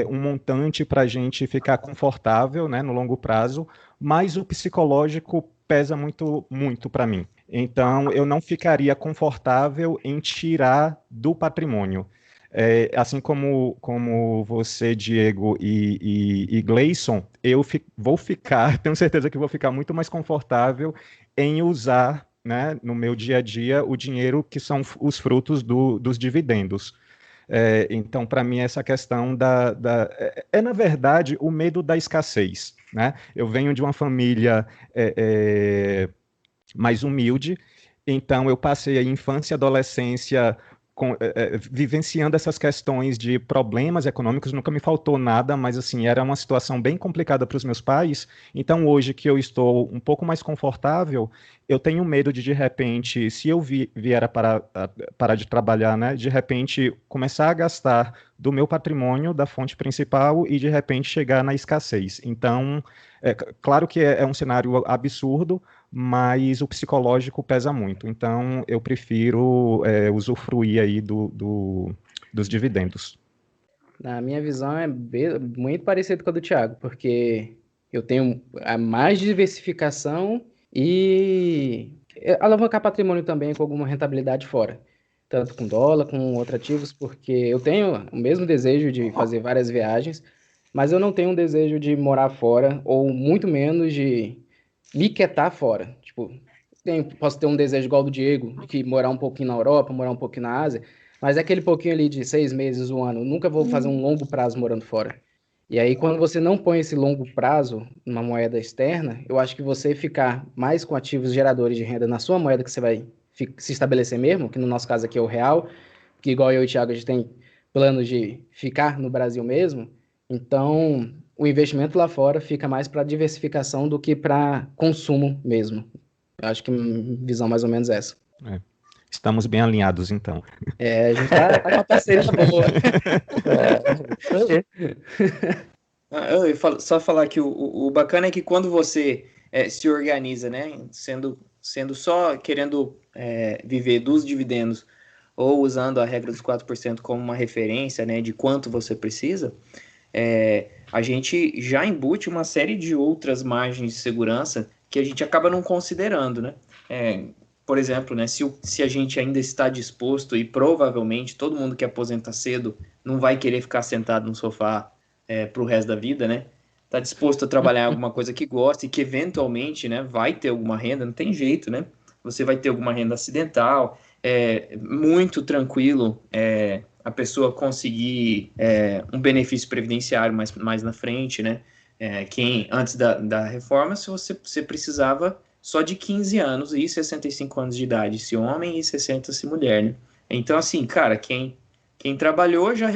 um montante para a gente ficar confortável, né, no longo prazo, mas o psicológico pesa muito, muito para mim. Então, eu não ficaria confortável em tirar do patrimônio. Assim como você, Diego e Gleison, vou ficar, tenho certeza que vou ficar muito mais confortável em usar, né, no meu dia a dia, o dinheiro que são os frutos dos dividendos. Então, para mim, essa questão na verdade, o medo da escassez. Né? Eu venho de uma família mais humilde, então eu passei a infância e adolescência vivenciando essas questões de problemas econômicos, nunca me faltou nada, mas assim, era uma situação bem complicada para os meus pais. Então, hoje que eu estou um pouco mais confortável, eu tenho medo de repente, se eu vier a parar de trabalhar, né, de repente começar a gastar do meu patrimônio, da fonte principal, e de repente chegar na escassez. Então, claro que é um cenário absurdo, mas o psicológico pesa muito. Então, eu prefiro usufruir aí dos dividendos. Na minha visão, é muito parecido com a do Thiago, porque eu tenho a mais diversificação e alavancar patrimônio também com alguma rentabilidade fora, tanto com dólar, com outros ativos, porque eu tenho o mesmo desejo de fazer várias viagens, mas eu não tenho um desejo de morar fora, ou muito menos de me quietar fora. Tipo, posso ter um desejo igual do Diego, de morar um pouquinho na Europa, morar um pouquinho na Ásia, mas é aquele pouquinho ali de 6 meses, um ano. Eu nunca vou fazer um longo prazo morando fora. E aí, quando você não põe esse longo prazo numa moeda externa, eu acho que você ficar mais com ativos geradores de renda na sua moeda que você vai se estabelecer mesmo, que no nosso caso aqui é o real, que igual eu e o Thiago, a gente tem planos de ficar no Brasil mesmo. Então, o investimento lá fora fica mais para diversificação do que para consumo mesmo. Eu acho que visão mais ou menos essa. Estamos bem alinhados, então. A gente tá com uma parceria boa. Eu ia só falar que o bacana é que quando você se organiza, né, sendo só querendo viver dos dividendos ou usando a regra dos 4% como uma referência, né, de quanto você precisa, a gente já embute uma série de outras margens de segurança que a gente acaba não considerando, né? por exemplo, né, se a gente ainda está disposto, e provavelmente todo mundo que aposenta cedo não vai querer ficar sentado no sofá para o resto da vida, né? Está disposto a trabalhar em alguma coisa que gosta e que eventualmente, né, vai ter alguma renda, não tem jeito, né? Você vai ter alguma renda acidental, muito tranquilo a pessoa conseguir um benefício previdenciário mais na frente, né? Quem antes da reforma, se você precisava só de 15 anos e 65 anos de idade, se homem, e 60 se mulher, né? Então, assim, cara, quem trabalhou já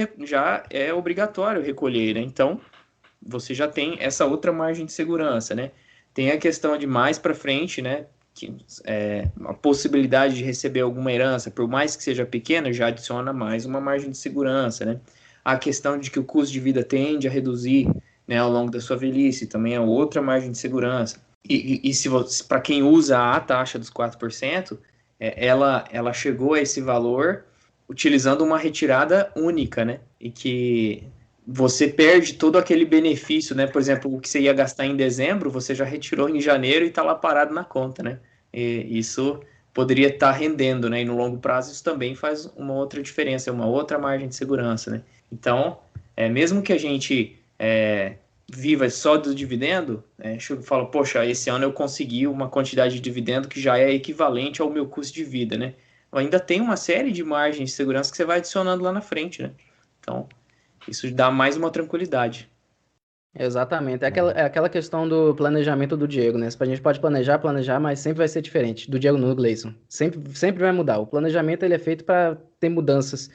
é obrigatório recolher, né? Então, você já tem essa outra margem de segurança, né? Tem a questão de mais para frente, né? A possibilidade de receber alguma herança, por mais que seja pequena, já adiciona mais uma margem de segurança, né? A questão de que o custo de vida tende a reduzir, né, ao longo da sua velhice, também é outra margem de segurança. E se para quem usa a taxa dos 4%, ela chegou a esse valor utilizando uma retirada única, né? E que você perde todo aquele benefício, né? Por exemplo, o que você ia gastar em dezembro, você já retirou em janeiro e está lá parado na conta, né? E isso poderia estar rendendo, né? E no longo prazo isso também faz uma outra diferença, uma outra margem de segurança, né? Então, mesmo que a gente viva só do dividendo, fala, poxa, esse ano eu consegui uma quantidade de dividendo que já é equivalente ao meu custo de vida, né? Ainda tem uma série de margens de segurança que você vai adicionando lá na frente, né? Então, isso dá mais uma tranquilidade. Exatamente. É aquela questão do planejamento do Diego, né? A gente pode planejar, mas sempre vai ser diferente. Do Diego no Gleison. Sempre vai mudar. O planejamento ele é feito para ter mudanças.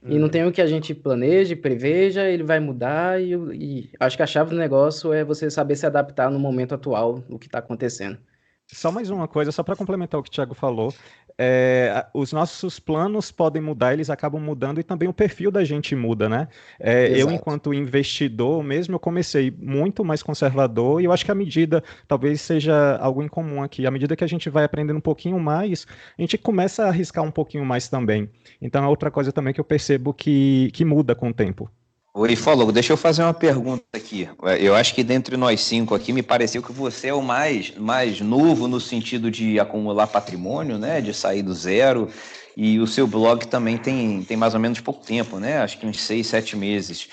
E não tem o que a gente planeje, preveja, ele vai mudar. E acho que a chave do negócio é você saber se adaptar no momento atual, o que está acontecendo. Só mais uma coisa, só para complementar o que o Thiago falou, os nossos planos podem mudar, eles acabam mudando e também o perfil da gente muda, né? Eu, enquanto investidor mesmo, eu comecei muito mais conservador e eu acho que a medida, talvez seja algo em comum aqui, à medida que a gente vai aprendendo um pouquinho mais, a gente começa a arriscar um pouquinho mais também. Então é outra coisa também que eu percebo que muda com o tempo. Oi, Fólogo, deixa eu fazer uma pergunta aqui. Eu acho que dentre nós 5 aqui, me pareceu que você é o mais novo no sentido de acumular patrimônio, né? De sair do zero. E o seu blog também tem mais ou menos pouco tempo, né? Acho que uns 6, 7 meses.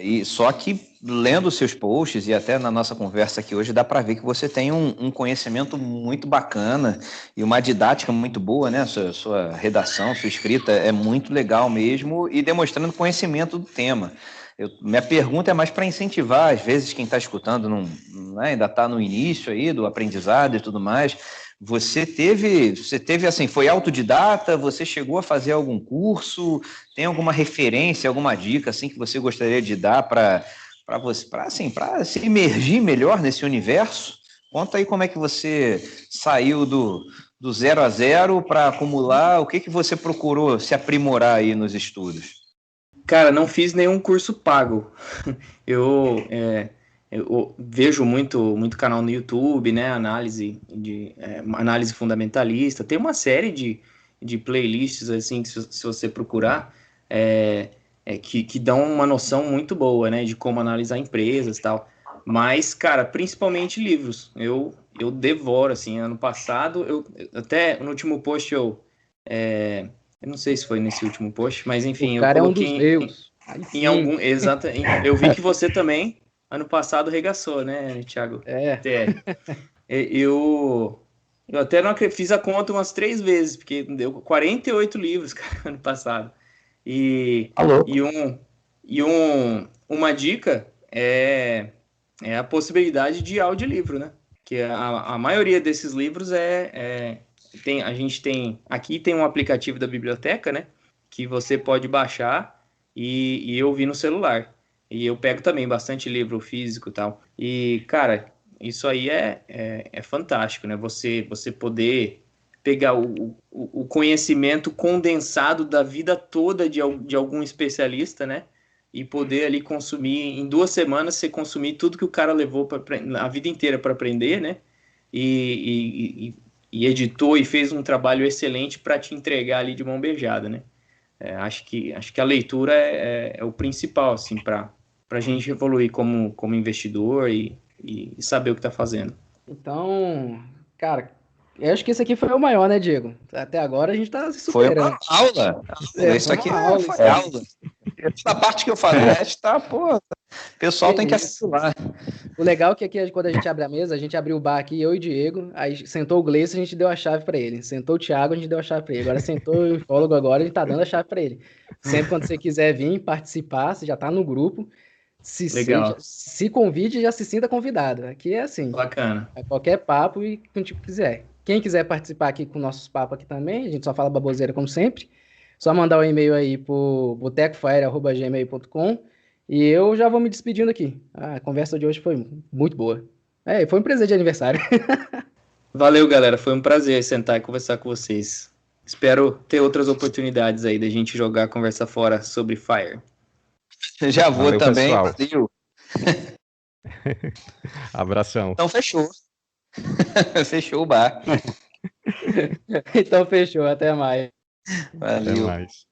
E só que lendo os seus posts e até na nossa conversa aqui hoje, dá para ver que você tem um conhecimento muito bacana e uma didática muito boa, né? Sua redação, sua escrita é muito legal mesmo e demonstrando conhecimento do tema. Minha pergunta é mais para incentivar, às vezes quem está escutando ainda está no início aí do aprendizado e tudo mais. Você teve assim, foi autodidata? Você chegou a fazer algum curso? Tem alguma referência, alguma dica assim que você gostaria de dar para se imergir melhor nesse universo? Conta aí como é que você saiu do 0 a 0 para acumular, o que você procurou se aprimorar aí nos estudos? Cara, não fiz nenhum curso pago. Eu vejo muito canal no YouTube, né? Análise fundamentalista. Tem uma série de playlists assim que se você procurar que dão uma noção muito boa, né? De como analisar empresas e tal. Mas, cara, principalmente livros. Eu devoro, assim. Ano passado, até no último post eu não sei se foi nesse último post, mas enfim, O cara eu é um dos coloquei meus. em algum. Exato. Eu vi que você também, ano passado, regaçou, né, Thiago? TR. Eu até não fiz a conta umas 3 vezes, porque deu 48 livros, cara, ano passado. Uma dica é a possibilidade de audiolivro, né? Que a maioria desses livros aqui tem um aplicativo da biblioteca, né? Que você pode baixar e ouvir no celular. E eu pego também bastante livro físico e tal. E, cara, isso aí é fantástico, né? Você poder pegar o conhecimento condensado da vida toda de algum especialista, né? E poder ali consumir, em 2 semanas, você consumir tudo que o cara levou a vida inteira para aprender, né? E editou e fez um trabalho excelente para te entregar ali de mão beijada, né? Acho que a leitura é o principal, assim, para a gente evoluir como investidor e saber o que está fazendo. Então, cara, Eu acho que esse aqui foi o maior, né, Diego? Até agora a gente tá se Foi superando. uma aula. Isso foi aqui uma aula, foi isso aí. aula. Essa parte que eu falei, tá, pô, o pessoal tem que assimilar. O legal é que aqui, quando a gente abre a mesa, a gente abriu o bar aqui, eu e Diego, aí sentou o Gleice, a gente deu a chave pra ele. Sentou o Thiago, a gente deu a chave pra ele. Agora sentou o infólogo agora, a gente tá dando a chave pra ele. Sempre quando você quiser vir participar, você já tá no grupo, Legal. se convide e já se sinta convidado. Aqui é assim, Bacana. é qualquer papo e com o tipo que quiser. Quem quiser participar aqui com nossos papos aqui também, a gente só fala baboseira como sempre, só mandar um e-mail aí pro botecofire@gmail.com e eu já vou me despedindo aqui. A conversa de hoje foi muito boa. Foi um presente de aniversário. Valeu, galera. Foi um prazer sentar e conversar com vocês. Espero ter outras oportunidades aí da gente jogar conversa fora sobre Fire. Já vou Valeu, também. pessoal. Valeu. Abração. Então fechou. Fechou o bar. Então fechou, até mais. Até Valeu. mais.